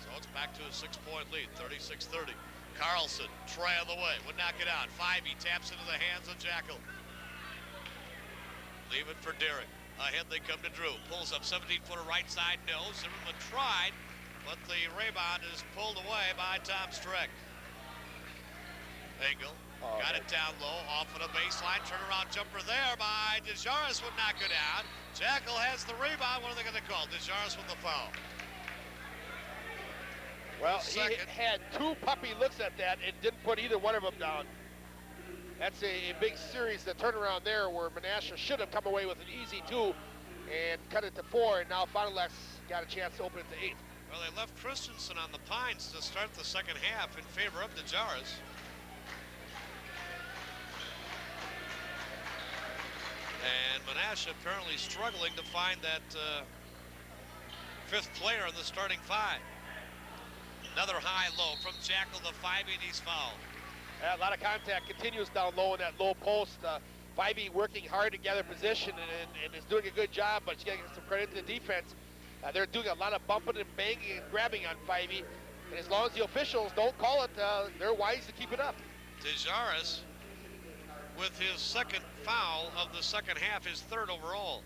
So it's back to a 6-point lead, 36-30. Carlson, tray of the way, would not get out. 5, he taps into the hands of Jackal. Leave it for Derek. Ahead they come to Drew. Pulls up 17-footer right side, no. Zimmerman tried, but the rebound is pulled away by Tom Streck. Engel got it down low, off of the baseline. Turnaround jumper there by DeJaris, would not go down. Jackal has the rebound. What are they going to call? DeJaris with the foul. Well, he had 2 puppy looks at that and didn't put either one of them down. That's a big series, the turnaround there where Menasha should have come away with an easy 2 and cut it to 4, and now Fond du Lac's got a chance to open it to 8. Well, they left Christensen on the Pines to start the second half in favor of DeJaris. And Menasha apparently struggling to find that 5th player in the starting 5. Another high-low from Jackal to 5, and he's fouled. A lot of contact continues down low in that low post. 5E working hard to gather position and is doing a good job, but you got to give some credit to the defense. They're doing a lot of bumping and banging and grabbing on 5E, and as long as the officials don't call it, they're wise to keep it up. DeJaris, with his 2nd foul of the second half, his 3rd overall.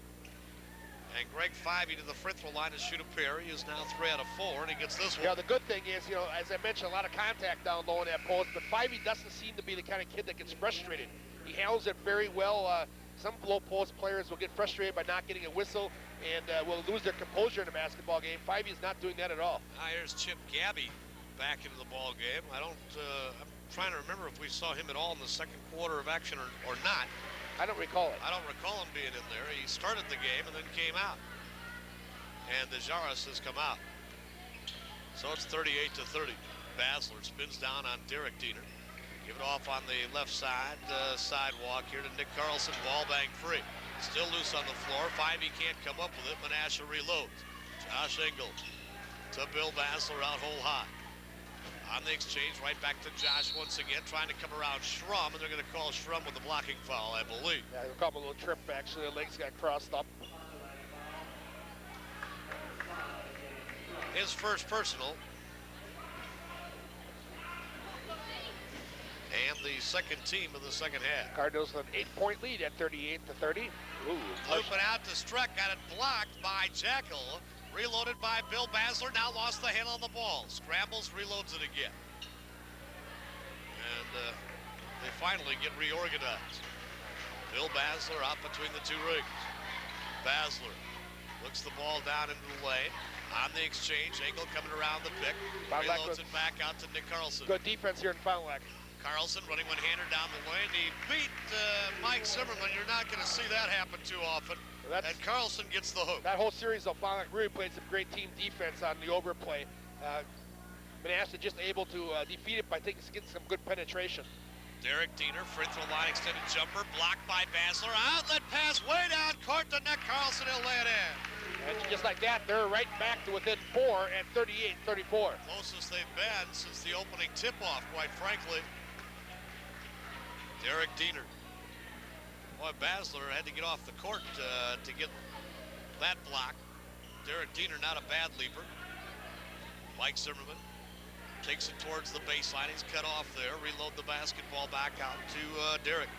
And Greg 5E to the free throw line to shoot a pair. He is now 3 out of 4, and he gets this one. Yeah, the good thing is, you know, as I mentioned, a lot of contact down low in that post, but 5E doesn't seem to be the kind of kid that gets frustrated. He handles it very well. Some low post players will get frustrated by not getting a whistle and will lose their composure in a basketball game. 5E is not doing that at all. Here's Chip Gabby back into the ball game. I'm trying to remember if we saw him at all in the second quarter of action or not. I don't recall it. I don't recall him being in there. He started the game and then came out. And DeJaris has come out. So it's 38-30. Basler spins down on Derek Diener. Give it off on the left side, sidewalk here to Nick Carlson. Ball bang free. Still loose on the floor. 5E can't come up with it. Menasha reloads. Josh Engel to Bill Basler out hole high. On the exchange, right back to Josh once again, trying to come around Schrum, and they're going to call Schrum with a blocking foul, I believe. Yeah, they'll call him a little trip, actually. The legs got crossed up. His first personal. And the second team of the second half. Cardinals with an 8-point lead at 38-30. Looping out to Streck, got it blocked by Jackal. Reloaded by Bill Basler, now lost the handle on the ball. Scrambles, reloads it again. And they finally get reorganized. Bill Basler out between the 2 rings. Basler looks the ball down into the lane. On the exchange, Engel coming around the pick. Reloads it back out to Nick Carlson. Good defense here in Fond du Lac. Carlson running one-hander down the lane. He beat Mike Zimmerman. You're not going to see that happen too often. And Carlson gets the hook. That whole series, though, Fond du Lac really played some great team defense on the overplay. Menasha just able to defeat it by getting some good penetration. Derek Diener, free throw line extended jumper, blocked by Basler. Outlet pass way down court to Nick Carlson. He'll lay it in. And just like that, they're right back to within 4 at 38-34. Closest they've been since the opening tip-off, quite frankly. Derek Diener. Boy, Basler had to get off the court to get that block. Derek Diener, not a bad leaper. Mike Zimmerman takes it towards the baseline. He's cut off there. Reload the basketball back out to Derek.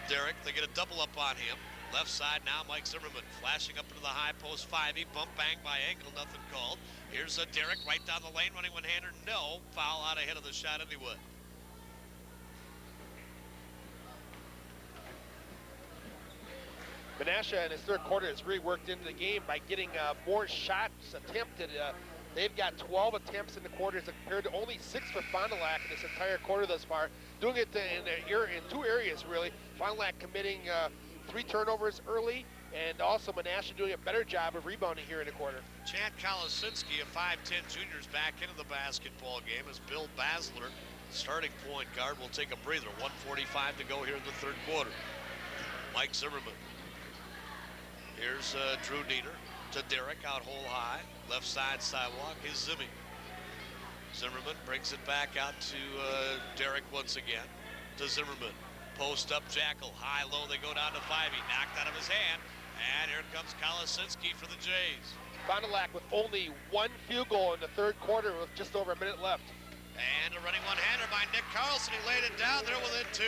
Derek, they get a double up on him. Left side now, Mike Zimmerman flashing up into the high post 5-e. Bump bang by Engel, nothing called. Here's Derek right down the lane, running one-hander. No, foul out ahead of the shot anyway. Menasha in his third quarter has really worked into the game by getting more shots attempted. They've got 12 attempts in the quarter as compared to only 6 for Fond du Lac in this entire quarter thus far. Doing it in 2 areas, really. Fond du Lac committing 3 turnovers early, and also Menasha doing a better job of rebounding here in the quarter. Chad Kolosinski, a 5'10 junior, is back into the basketball game as Bill Basler, starting point guard, will take a breather. 1:45 to go here in the third quarter. Mike Zimmerman. Here's Drew Diener to Derek, out hole high. Left side sidewalk is Zimmy. Zimmerman brings it back out to Derek once again. To Zimmerman. Post up Jackal. High, low, they go down to 5-e. Knocked out of his hand. And here comes Kolosinski for the Jays. Fond du Lac with only 1 field goal in the third quarter with just over a minute left. And a running one-hander by Nick Carlson. He laid it down. They're within 2.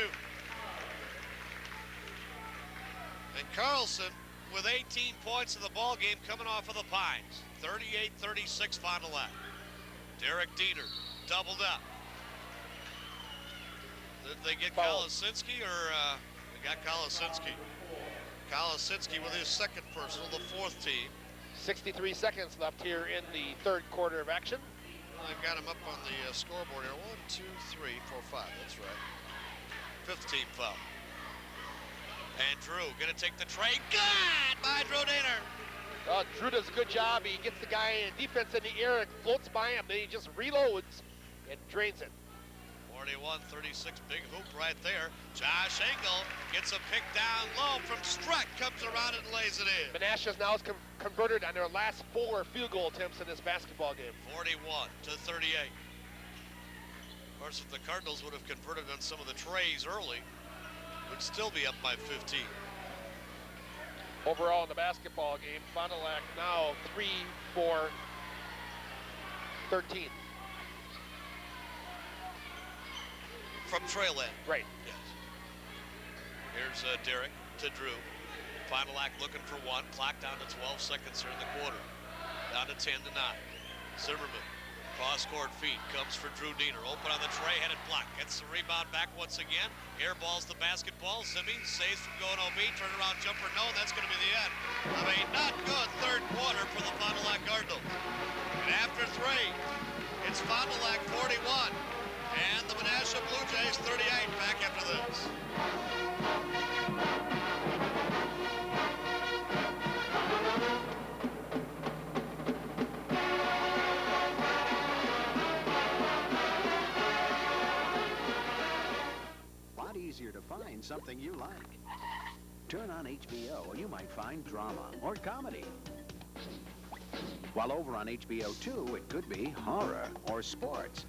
And Carlson with 18 points in the ball game coming off of the Pines. 38-36 Fond du Lac. Derek Diener doubled up. Did they get Kolosinski, or they got Kolosinski? Kolosinski with his second personal, the 4th team. 63 seconds left here in the third quarter of action. Well, they've got him up on the scoreboard here. 1, 2, 3, 4, 5. That's right. 5th team foul. And Drew gonna take the tray. Good by Drew Diener. Drew does a good job. He gets the guy in defense in the air, it floats by him, then he just reloads and drains it. 41-36, big hoop right there. Josh Engel gets a pick down low from Struck, comes around and lays it in. Menasha's now converted on their last 4 field goal attempts in this basketball game. 41-38. Of course, if the Cardinals would have converted on some of the trays early, would still be up by 15. Overall in the basketball game, Fond du Lac now 3 for 13. From trail end. Right. Yes. Here's Derek to Drew. Fond du Lac looking for 1. Clock down to 12 seconds here in the quarter. Down to 10-9. Zimmerman. Cross-court feed comes for Drew Diener. Open on the tray, headed block. Gets the rebound back once again. Airballs the basketball. Zimmy saves from going OB. Turnaround jumper, no. That's going to be the end of a not good third quarter for the Fond du Lac Cardinals. And after 3, it's Fond du Lac 41 and the Menasha Blue Jays 38. Back after this. Easier to find something you like. Turn on HBO and you might find drama or comedy. While over on HBO 2, it could be horror or sports.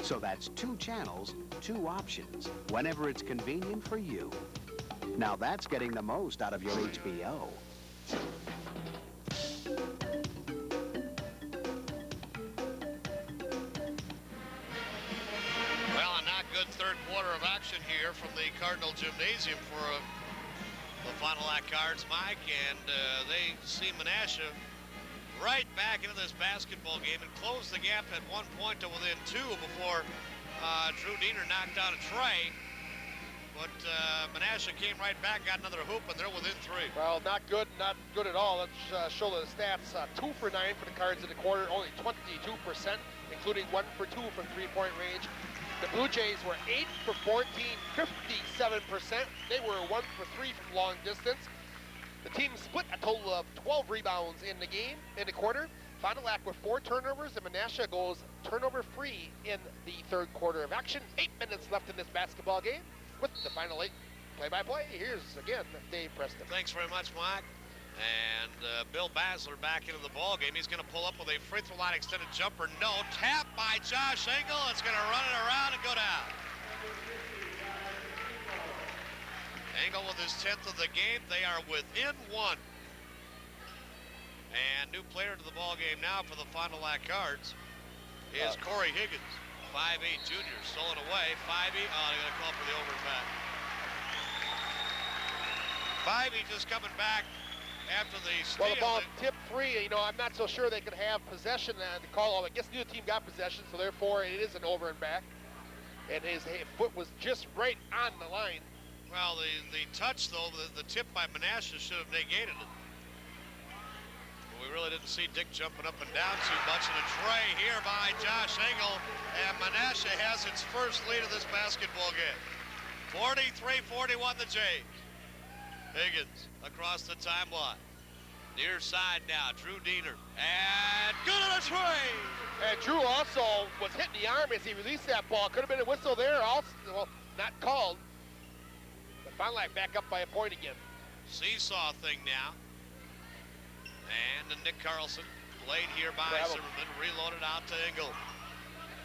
So that's 2 channels, 2 options, whenever it's convenient for you. Now that's getting the most out of your HBO. Third quarter of action here from the Cardinal Gymnasium for the Fond du Lac Cards, Mike, and they see Menasha right back into this basketball game and close the gap at 1 point to within 2 before Drew Diener knocked out a tray. But Menasha came right back, got another hoop, and they're within 3. Well, not good at all. Let's show the stats. 2 for 9 for the Cards in the quarter, only 22%, including 1 for 2 from 3-point range. The Blue Jays were 8 for 14, 57%. They were 1 for 3 from long distance. The team split a total of 12 rebounds in the game, in the quarter. Fond du Lac with 4 turnovers, and Menasha goes turnover-free in the third quarter of action. 8 minutes left in this basketball game. With the final 8 play-by-play, here's again Dave Preston. Thanks very much, Mike. And Bill Basler back into the ball game. He's going to pull up with a free throw line extended jumper. No. Tap by Josh Engel. It's going to run it around and go down. Engel with his 10th of the game. They are within 1. And new player to the ball game now for the Fond du Lac Cards is Corey Higgins, 5'8" junior, stolen away. 5'8", they're going to call for the over and back. 5'8" just coming back after the steal. Well, the ball tip free. You know, I'm not so sure they could have possession and call. I guess neither team got possession, so therefore it is an over and back. And his foot was just right on the line. Well, the touch, though, the tip by Menasha should have negated it. We really didn't see Dick jumping up and down too much. And a tray here by Josh Engel. And Menasha has its first lead of this basketball game. 43-41 the Jays. Higgins across the timeline. Near side now, Drew Diener. And good on a tray! And Drew also was hitting the arm as he released that ball. Could have been a whistle there, also, well, not called. But Fond du Lac back up by a point again. Seesaw thing now. And Nick Carlson, played here by Zimmerman, reloaded out to Engel.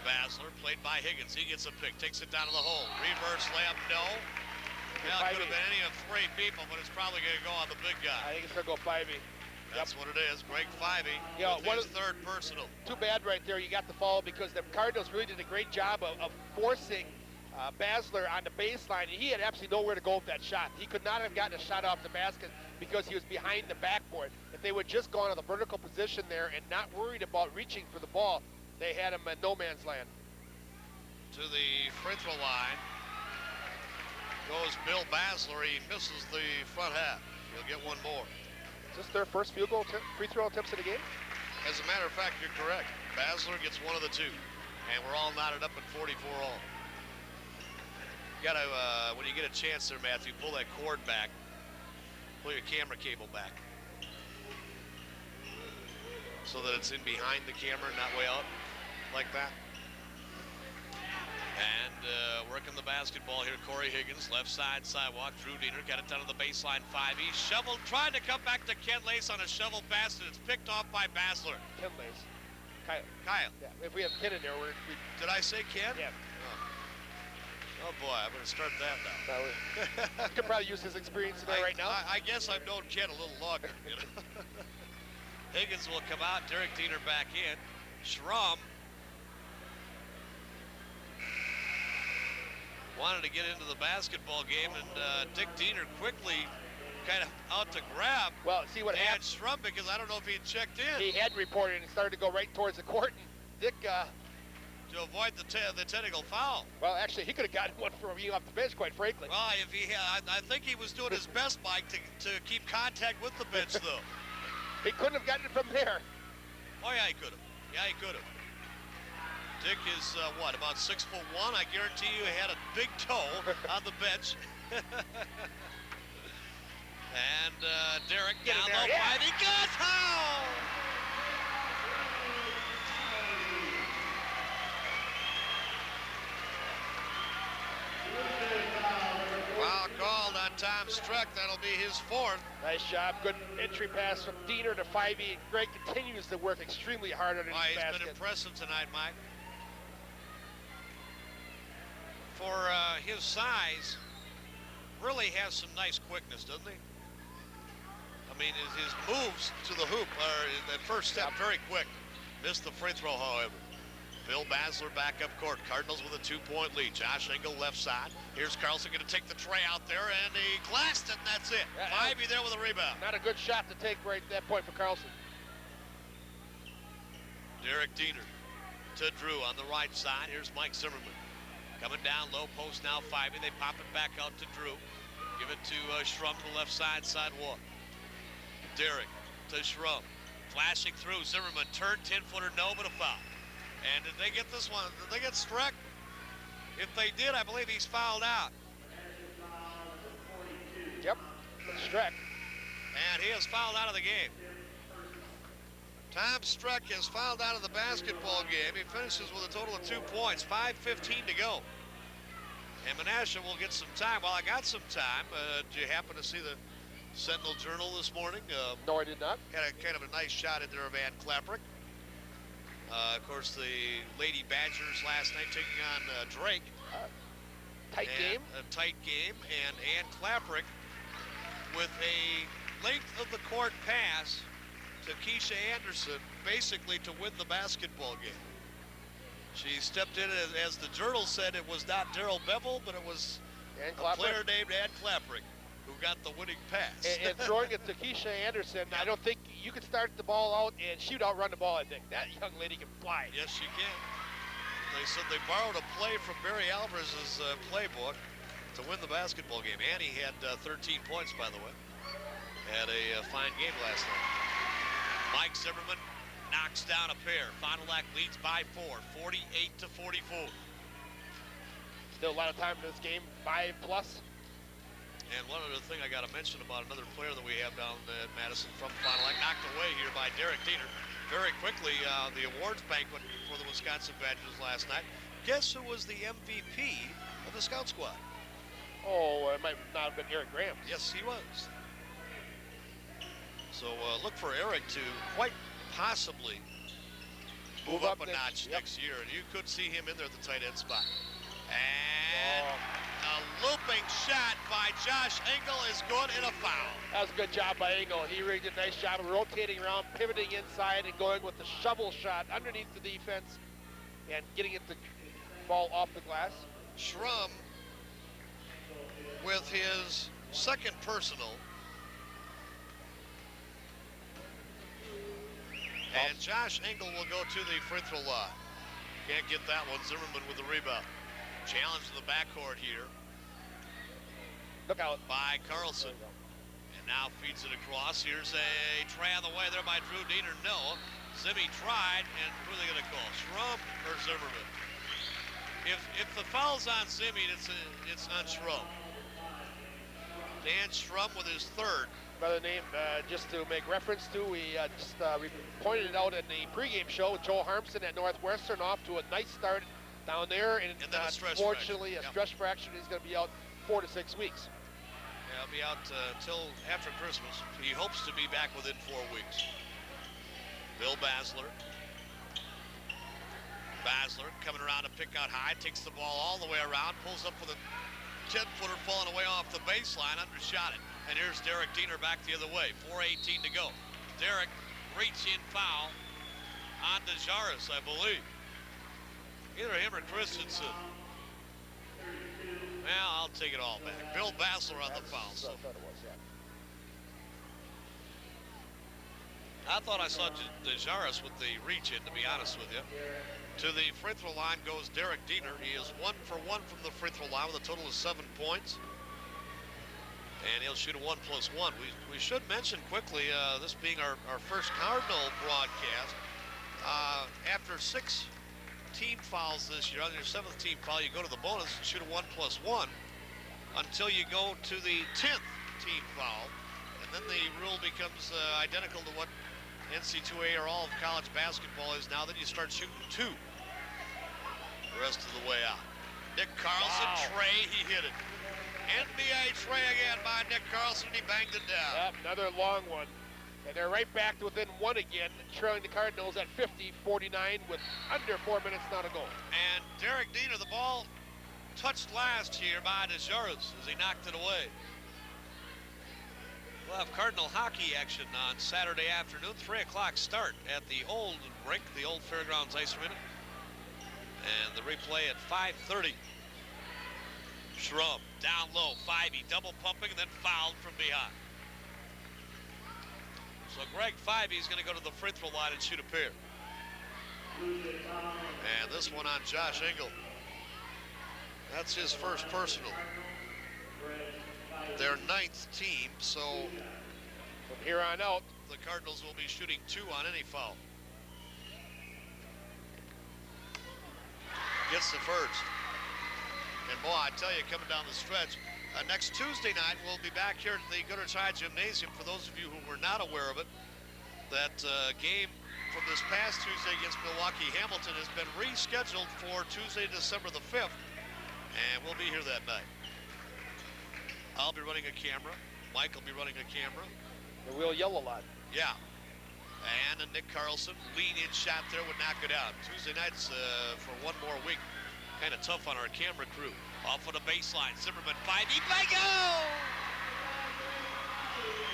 Basler, played by Higgins. He gets a pick, takes it down to the hole. Reverse layup, no. Well, it could have been any of 3 people, but it's probably going to go on the big guy. I think it's going to go 5-8. That's what it is. Greg 5'8", his third personal. Too bad right there you got the foul because the Cardinals really did a great job of forcing Basler on the baseline, and he had absolutely nowhere to go with that shot. He could not have gotten a shot off the basket because he was behind the backboard. If they would just gone to the vertical position there and not worried about reaching for the ball, they had him in no man's land. To the free throw line goes Bill Basler. He misses the front half. He'll get one more. Is this their first field goal free throw attempts of the game? As a matter of fact, you're correct. Basler gets one of the 2, and we're all knotted up at 44 all. You gotta, when you get a chance there, Matthew, pull that cord back. Pull your camera cable back. So that it's in behind the camera, not way up, like that. And working the basketball here, Corey Higgins, left side sidewalk. Drew Diener got it down to the baseline, 5'. Shoveled, trying to come back to Ken Lace on a shovel pass, and it's picked off by Basler. Ken Lace. Kyle. Yeah, if we have Ken in there, Did I say Ken? Yeah. Oh boy, I'm going to start that now. You could probably use his experience there right now. I guess I've known Ken a little longer. You know? Higgins will come out. Derek Diener back in. Schramm wanted to get into the basketball game, and Dick Diener quickly kind of out to grab. Well, see what happened. Schramm, because I don't know if he had checked in. He had reported and started to go right towards the court, and Dick... to avoid the technical foul. Well, actually, he could have gotten one from you off the bench, quite frankly. Well, if he had, I think he was doing his best, Mike, to keep contact with the bench, though. He couldn't have gotten it from there. Oh, yeah, he could have. Yeah, he could have. Dick is, what, about 6'1"? I guarantee you he had a big toe on the bench. And Derek down low, yeah. He got foul! Foul called on Tom Struck. That'll be his 4th. Nice job. Good entry pass from Diener to 5'. Greg continues to work extremely hard on his basket. He's been impressive tonight, Mike. For his size, really has some nice quickness, doesn't he? I mean, his moves to the hoop are that first step very quick. Missed the free throw, however. Bill Basler back up court. Cardinals with a 2-point lead. Josh Engel left side. Here's Carlson going to take the tray out there, and he glassed it, and that's it. Ivy there with a rebound. Not a good shot to take right at that point for Carlson. Derek Diener to Drew on the right side. Here's Mike Zimmerman. Coming down low post now, 5. They pop it back out to Drew. Give it to Schrum to the left side, sidewalk. Derek to Schrum. Flashing through. Zimmerman turned 10-footer, no, but a foul. And did they get this one? Did they get struck? If they did, I believe he's fouled out. Yep, Struck. And he is fouled out of the game. Tom Struck is fouled out of the basketball game. He finishes with a total of 2 points, 5:15 to go. And Menasha will get some time. Well, I got some time. Did you happen to see the Sentinel Journal this morning? No, I did not. Had a kind of a nice shot at there of Van Klapperick. Of course, the Lady Badgers last night taking on Drake. Tight game. A tight game, and Ann Klaprick with a length of the court pass to Keisha Anderson, basically to win the basketball game. She stepped in, as the journal said, it was not Daryl Bevel, but it was a player named Ann Klaprick who got the winning pass. And throwing it to Keisha Anderson, I don't think you can start the ball out and she would outrun the ball, I think. That young lady can fly. Yes, she can. They said they borrowed a play from Barry Alvarez's playbook to win the basketball game. Annie had 13 points, by the way. Had a fine game last night. Mike Zimmerman knocks down a pair. Fond du Lac leads by 4, 48-44. Still a lot of time in this game, 5+. And one other thing I got to mention about another player that we have down at Madison from Fond du Lac, knocked away here by Derek Diener. Very quickly, the awards banquet for the Wisconsin Badgers last night. Guess who was the MVP of the Scout Squad? Oh, it might not have been Eric Graham. Yes, he was. So look for Eric to quite possibly move up a notch next year. And you could see him in there at the tight end spot. And a looping shot by Josh Engel is good and a foul. That was a good job by Engel. He really did a nice job of rotating around, pivoting inside, and going with the shovel shot underneath the defense and getting it to fall off the glass. Schrum with his second personal. And Josh Engel will go to the free throw line. Can't get that one. Zimmerman with the rebound. Challenge to the backcourt here. Look out. By Carlson. And now feeds it across. Here's a try on the way there by Drew Diener. No. Zimmy tried, and who are they going to call? Schrum or Zimmerman? If the foul's on Zimmy, it's on Schrum. Dan Schrum with his third. Another name, just to make reference to, we pointed it out in the pregame show with Joe Harmson at Northwestern, off to a nice start down there, and unfortunately a stress fracture. He's going to be out 4 to 6 weeks. Yeah, he'll be out till after Christmas. He hopes to be back within 4 weeks. Bill Basler. Basler coming around to pick out high, takes the ball all the way around, pulls up with a 10-footer falling away off the baseline, undershot it. And here's Derek Diener back the other way, 4:18 to go. Derek, reach-in foul on DeJaris, I believe. Either him or Christensen. Well, I'll take it all back. Bill Basler on the foul. So. I thought I saw DeJaris with the reach-in, to be honest with you. To the free throw line goes Derek Diener. He is 1 for 1 from the free throw line with a total of 7 points. And he'll shoot a 1+1. We should mention quickly, this being our first Cardinal broadcast, after 6 team fouls this year, on your 7th team foul, you go to the bonus and shoot a 1+1 until you go to the 10th team foul. And then the rule becomes identical to what NC2A or all of college basketball is now, that you start shooting 2 the rest of the way out. Nick Carlson, Trey, he hit it. NBA Trey again by Nick Carlson. He banged it down. Yep, another long one. And they're right back to within 1 again, trailing the Cardinals at 50-49 with under 4 minutes now to go. And Derek Diener, the ball touched last here by DeJaris as he knocked it away. We'll have Cardinal hockey action on Saturday afternoon, 3 o'clock start at the old rink, the old Fairgrounds Ice Arena. And the replay at 5:30. Schrum down low, 5-y, double pumping, and then fouled from behind. So Greg 5-y is going to go to the free throw line and shoot a pair. And this one on Josh Engel. That's his first personal. Their 9th team, so from here on out, the Cardinals will be shooting 2 on any foul. Gets the first. And boy, I tell you, coming down the stretch, next Tuesday night, we'll be back here at the Goodrich High Gymnasium. For those of you who were not aware of it, that game from this past Tuesday against Milwaukee Hamilton has been rescheduled for Tuesday, December the 5th, and we'll be here that night. I'll be running a camera. Mike will be running a camera. And we'll yell a lot. Yeah. And Nick Carlson, lean-in shot there would knock it out. Tuesday nights for 1 more week kind of tough on our camera crew. Off of the baseline, Zimmerman, 5-E, bingo!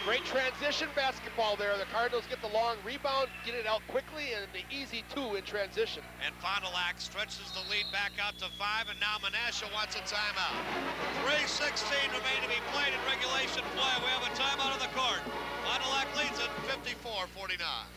Great transition basketball there. The Cardinals get the long rebound, get it out quickly, and the easy 2 in transition. And Fond du Lac stretches the lead back out to 5, and now Menasha wants a timeout. 3:16 remain to be played in regulation play. We have a timeout on the court. Fond du Lac leads it 54-49.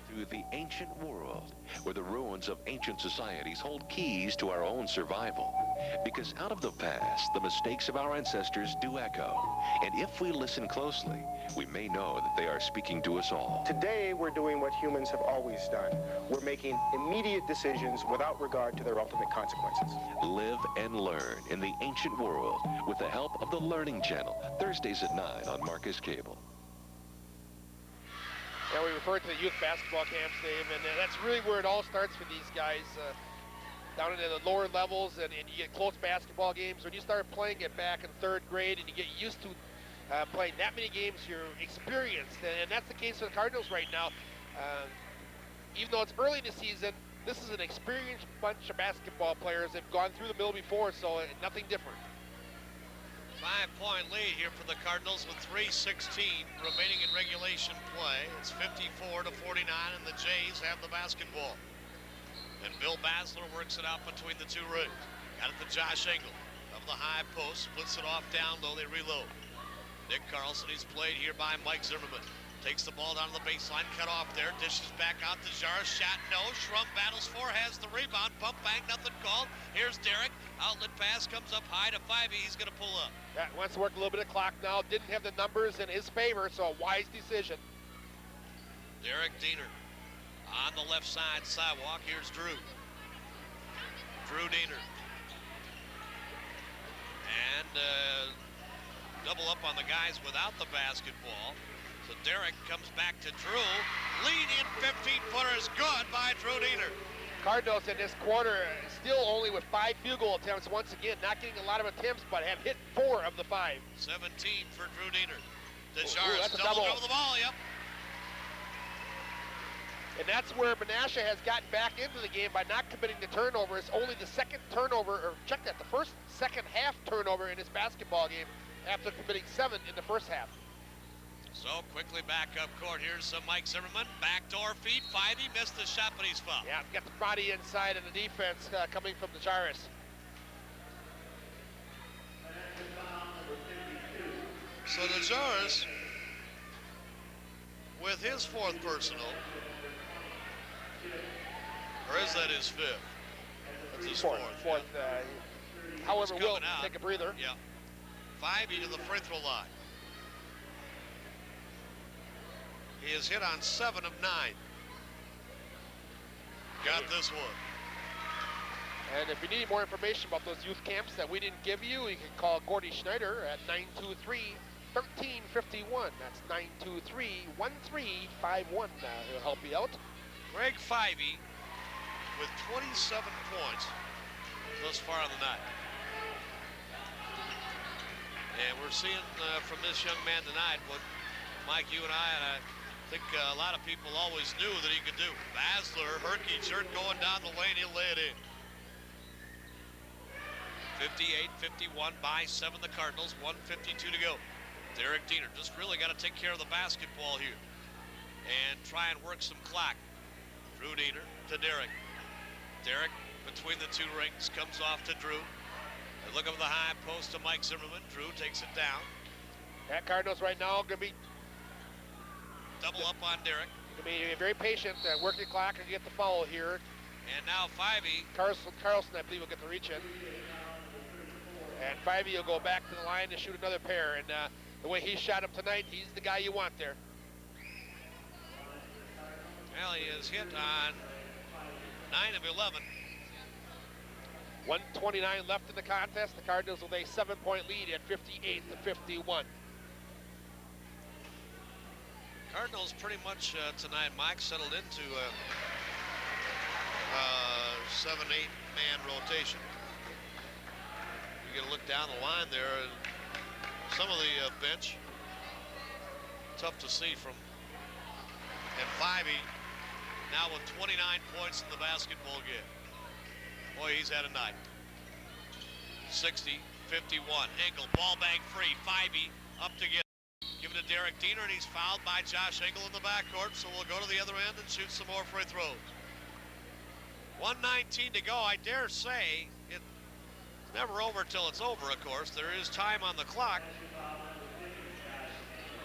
To the ancient world, where the ruins of ancient societies hold keys to our own survival. Because out of the past, the mistakes of our ancestors do echo. And if we listen closely, we may know that they are speaking to us all. Today, we're doing what humans have always done. We're making immediate decisions without regard to their ultimate consequences. Live and learn in the ancient world with the help of the Learning Channel, Thursdays at 9 on Marcus Cable. Yeah, we referred to the youth basketball camps, Dave, and that's really where it all starts for these guys. Down into the lower levels, and you get close basketball games. When you start playing it back in 3rd grade and you get used to playing that many games, you're experienced, and that's the case for the Cardinals right now. Even though it's early in the season, this is an experienced bunch of basketball players. They've gone through the mill before, so nothing different. 5-point lead here for the Cardinals with 3:16 remaining in regulation play. It's 54-49, and the Jays have the basketball. And Bill Basler works it out between the 2 rings. Got it to Josh Engel of the high post, splits it off down low, they reload. Nick Carlson, he's played here by Mike Zimmerman. Takes the ball down to the baseline, cut off there, dishes back out to Jara, shot no, Schrum battles for, has the rebound, pump bank, nothing called. Here's Derek, outlet pass comes up high to 5-E, he's gonna pull up. Yeah, wants to work a little bit of clock now, didn't have the numbers in his favor, so a wise decision. Derek Diener on the left side sidewalk, here's Drew. Drew Diener. And double up on the guys without the basketball. So Derek comes back to Drew. Lead in 15-footer is good by Drew Diener. Cardinals in this quarter still only with 5 field goal attempts. Once again, not getting a lot of attempts, but have hit 4 of the 5. 17 for Drew Diener. That's DeJaris a double double. over the ball, yep. And that's where Menasha has gotten back into the game by not committing the turnovers. Only the second turnover, or check that, the second half turnover in his basketball game after committing 7 in the first half. So quickly back up court. Here's some Mike Zimmerman. Backdoor feed. 5-E missed the shot, but he's fouled. Yeah, got the body inside of the defense coming from DeJaris. So DeJaris, with his 4th personal, or is that his 5th? That's his 4th. However, we'll out. take a breather. Yeah. 5-E to the free throw line. He is hit on 7 of 9. Got this one. And if you need more information about those youth camps that we didn't give you, you can call Gordy Schneider at 923-1351. That's 923-1351. He'll help you out. Greg 5-E with 27 points thus far on the night. And we're seeing from this young man tonight what Mike, you and I think a lot of people always knew that he could do. Basler, Herky shirt going down the lane, he'll lay it in. 58-51 by 7 the Cardinals, 1:52 to go. Derek Diener just really got to take care of the basketball here and try and work some clock. Drew Diener to Derek. Derek between the 2 rings comes off to Drew. They look over the high post to Mike Zimmerman. Drew takes it down. That Cardinals right now going to be double up on Derek. Going to be very patient, work the clock and get the foul here. And now 5-E. Carlson, I believe, will get the reach in. And 5-E will go back to the line to shoot another pair. And the way he shot him tonight, he's the guy you want there. Well, he is hit on 9 of 11. 1:29 left in the contest. The Cardinals with a 7-point lead at 58-51. Cardinals pretty much tonight, Mike, settled into a 7-8 man rotation. You get a look down the line there, and some of the bench, tough to see from. And Fivey now with 29 points in the basketball game. Boy, he's had a night. 60, 51. Engel, ball bag free. Fivey up to get. Give it to Derek Diener, and he's fouled by Josh Engel in the backcourt, so we'll go to the other end and shoot some more free throws. 1:19 to go. I dare say it's never over till it's over, of course. There is time on the clock.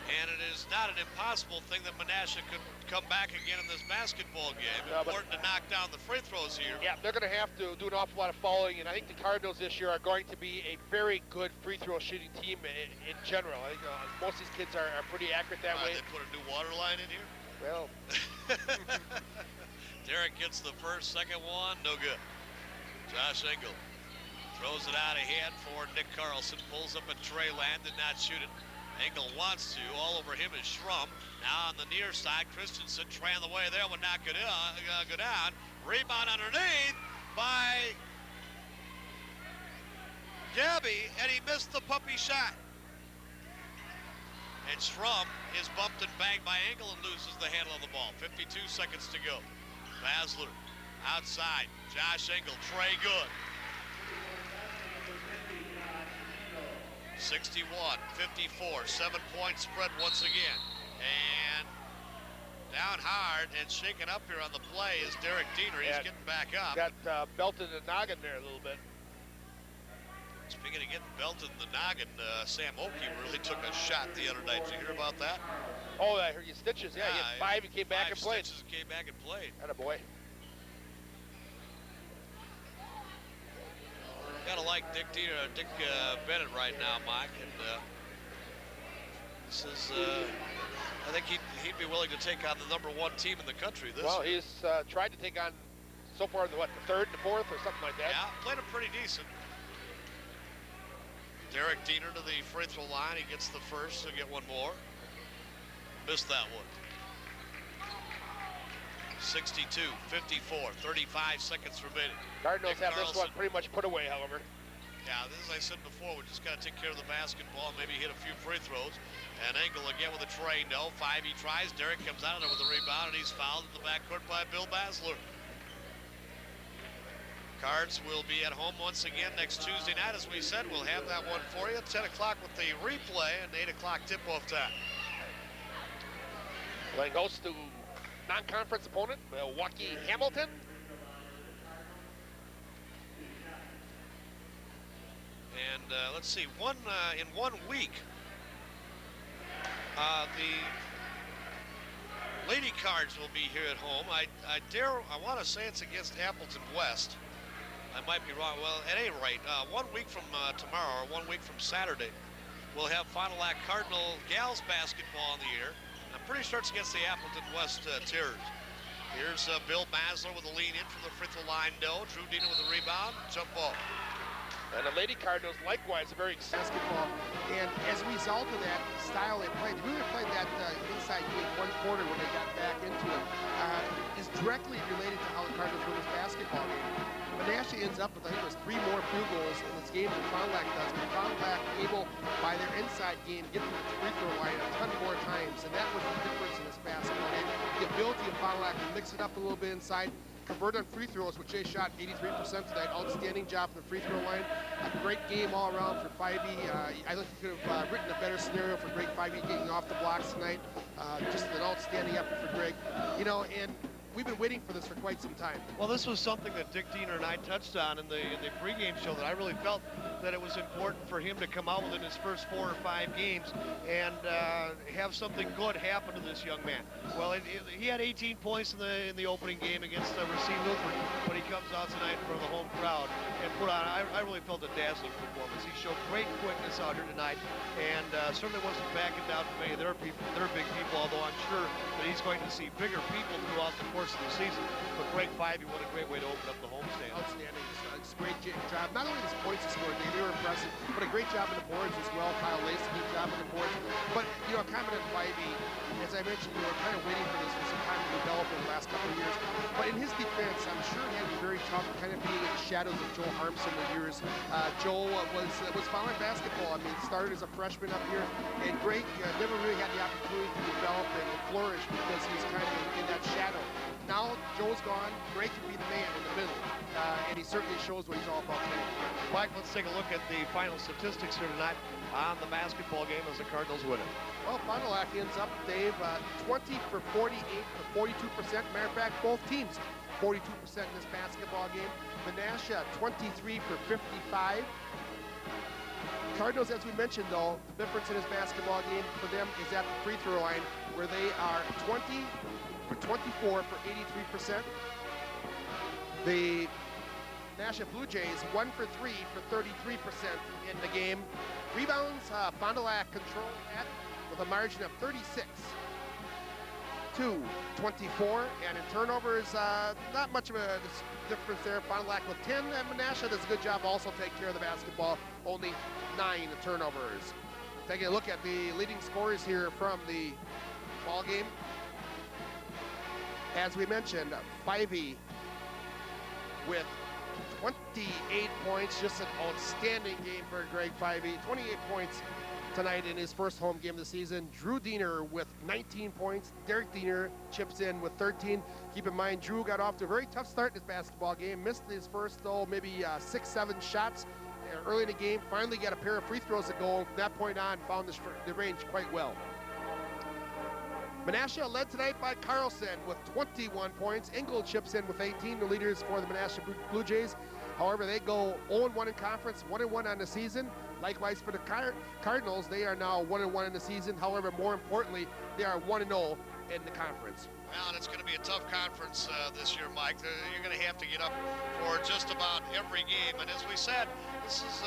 And it is not an impossible thing that Menasha could come back again in this basketball game. Important to knock down the free throws here. Yeah, they're going to have to do an awful lot of fouling, and I think the Cardinals this year are going to be a very good free throw shooting team in general. I think most of these kids are pretty accurate that way. They put a new water line in here? Well. Derek gets the first, second one, no good. Josh Engel throws it out ahead for Nick Carlson, pulls up a Trey Land, did not shoot it. Engel wants to. All over him is Schrum. Now on the near side, Christensen trying the way there, would not go down. Rebound underneath by Gabby, and he missed the puppy shot. And Schrum is bumped and banged by Engel and loses the handle of the ball. 52 seconds to go. Basler outside. Josh Engel, Trey good. 61-54, 7-point spread once again. And down hard and shaken up here on the play is Derek Diener. He's getting back up. Got belted in the noggin there a little bit. Speaking of getting belted in the noggin, Sam Oakey really took a shot the other night. Did you hear about that? Oh, I heard you stitches. Yeah, he had 5 and came back and played. 5 stitches and came back and played. Attaboy. Gotta like Dick Bennett right now, Mike, and this is. I think he'd be willing to take on the #1 team in the country this Well, year. he's tried to take on so far the third and fourth or something like that. Yeah, played him pretty decent. Derek Diener to the free throw line. He gets the first, he'll get one more. Missed that one. 62-54, 35 seconds remaining. Cardinals Nick have this one Carlson. pretty much put away, however. Yeah, as I said before, we just got to take care of the basketball, maybe hit a few free throws. And Engel again with a tray, no. 5 he tries. Derek comes out of there with a rebound, and he's fouled in the backcourt by Bill Basler. Cards will be at home once again next Tuesday night. As we said, we'll have that one for you. 10 o'clock with the replay and 8 o'clock tip-off time. Then goes to non-conference opponent, Milwaukee Hamilton. And let's see, in 1 week, the Lady Cards will be here at home. I want to say it's against Appleton West. I might be wrong. Well, at any rate, 1 week from tomorrow, or 1 week from Saturday, we'll have Final Act Cardinal Gals basketball in the air. I'm pretty sure it's against the Appleton West Terriers. Here's Bill Basler with a lean in from the free throw line. No. Drew Diener with a rebound. Jump ball. And the Lady Cardinals, likewise, are very basketball. And as a result of that style they played, they really played that inside game 1 quarter when they got back into it, is directly related to how the Cardinals win this basketball game. Menasha ends up with, I think it was 3 more field goals in this game than Fond du Lac does, but Fond du Lac able, by their inside game, get to the free throw line a ton more times, and that was the difference in this basketball game. The ability of Fond du Lac to mix it up a little bit inside, convert on free throws, which they shot 83% tonight. Outstanding job from the free throw line. A great game all around for 5E. I think you could have written a better scenario for Greg 5E getting off the blocks tonight. Just an outstanding effort for Greg. You know, and we've been waiting for this for quite some time. Well, this was something that Dick Diener and I touched on in the pregame show, that I really felt that it was important for him to come out within his first 4 or 5 games and have something good happen to this young man. Well, he had 18 points in the opening game against Racine Lutheran, but he comes out tonight in front of the home crowd and put on, I really felt a dazzling performance. He showed great quickness out here tonight, and certainly wasn't backing down from any of their big people, although I'm sure that he's going to see bigger people throughout the course course of the season. But Greg Fyvie, what a great way to open up the homestand. Outstanding. It's a great job. Not only his points he scored, they were impressive, but a great job on the boards as well. Kyle Lacey, good job on the boards. But, you know, comment on Fyvie, as I mentioned, we were kind of waiting for this for some time to develop in the last couple of years. But in his defense, I'm sure it had to be very tough, kind of being in the shadows of Joe Harmson the years. Joe was following basketball. I mean, started as a freshman up here, and Greg never really had the opportunity to develop and flourish because he was kind of in that shadow. Now Joe's gone, Greg can be the man in the middle, and he certainly shows what he's all about today. Mike, let's take a look at the final statistics here tonight on the basketball game as the Cardinals win it. Well, Fond du Lac ends up, Dave, 20 for 48 for 42%. Matter of fact, both teams 42% in this basketball game. Menasha 23 for 55. Cardinals, as we mentioned, though, the difference in this basketball game for them is at the free throw line, where they are 20 for 24 for 83%. The Menasha Blue Jays 1 for 3 for 33% in the game. Rebounds, Fond du Lac control that with a margin of 36 to 24, and in turnovers, not much of a difference there. Fond du Lac with 10, and Menasha does a good job also taking care of the basketball, only 9 turnovers. Taking a look at the leading scorers here from the ball game. As we mentioned, Fyvie with 28 points, just an outstanding game for Greg Fyvie. 28 points tonight in his first home game of the season. Drew Diener with 19 points. Derek Diener chips in with 13. Keep in mind, Drew got off to a very tough start in this basketball game. Missed his first, though, maybe 6-7 shots early in the game. Finally got a pair of free throws to go. From that point on, found the range quite well. Menasha led tonight by Carlson with 21 points. Engel chips in with 18, the leaders for the Menasha Blue Jays. However, they go 0-1 in conference, 1-1 on the season. Likewise for the Cardinals, they are now 1-1 in the season. However, more importantly, they are 1-0 in the conference. Well, and it's going to be a tough conference this year, Mike. You're going to have to get up for just about every game. And as we said, this is,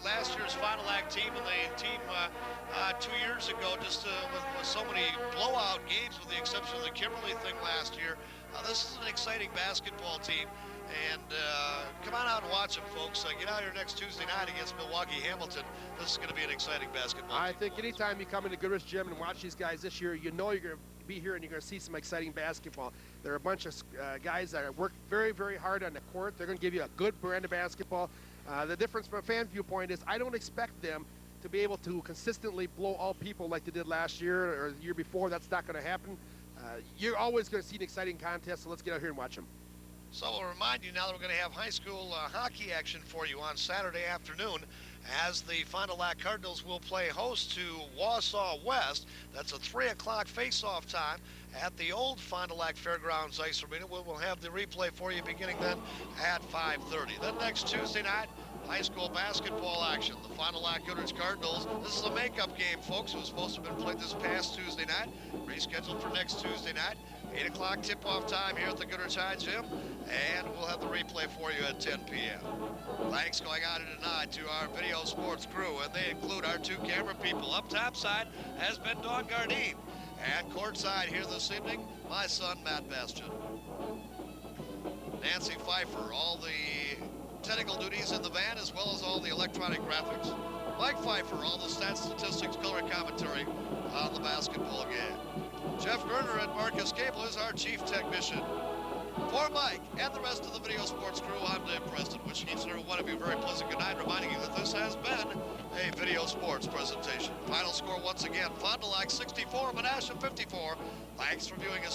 last year's Fond du Lac team and the team 2 years ago, just with so many blowout games, with the exception of the Kimberly thing last year. This is an exciting basketball team. And come on out and watch them, folks. Get out here next Tuesday night against Milwaukee Hamilton. This is going to be an exciting basketball I team. think anytime you come into Goodrich Gym and watch these guys this year, you know you're going to be here and you're going to see some exciting basketball. There are a bunch of guys that work very, very hard on the court. They're going to give you a good brand of basketball. The difference from a fan viewpoint is I don't expect them to be able to consistently blow out people like they did last year or the year before. That's not going to happen. You're always going to see an exciting contest, so let's get out here and watch them. So we'll remind you now that we're going to have high school hockey action for you on Saturday afternoon, as the Fond du Lac Cardinals will play host to Wausau West. That's a 3 o'clock face-off time at the old Fond du Lac Fairgrounds Ice Arena. We'll have the replay for you beginning then at 5:30. Then next Tuesday night, high school basketball action. The Fond du Lac Goodrich Cardinals. This is a makeup game, folks. It was supposed to have been played this past Tuesday night. Rescheduled for next Tuesday night. 8 o'clock tip-off time here at the Goodrich High Gym. And we'll have the replay for you at 10 p.m. Thanks going on tonight to our video sports crew, and they include our 2 camera people. Up topside has been Dawn Gardine. And courtside here this evening, my son, Matt Bastian. Nancy Pfeiffer, all the technical duties in the van, as well as all the electronic graphics. Mike Pfeiffer, all the stats, statistics, color commentary on the basketball game. Jeff Gerner and Marcus Gable is our chief technician. For Mike and the rest of the video sports crew, I'm Dave Preston, wishing each and every one of you a very pleasant good night, reminding you that this has been a video sports presentation. Final score once again, Fond du Lac 64, Menasha 54. Thanks for viewing us.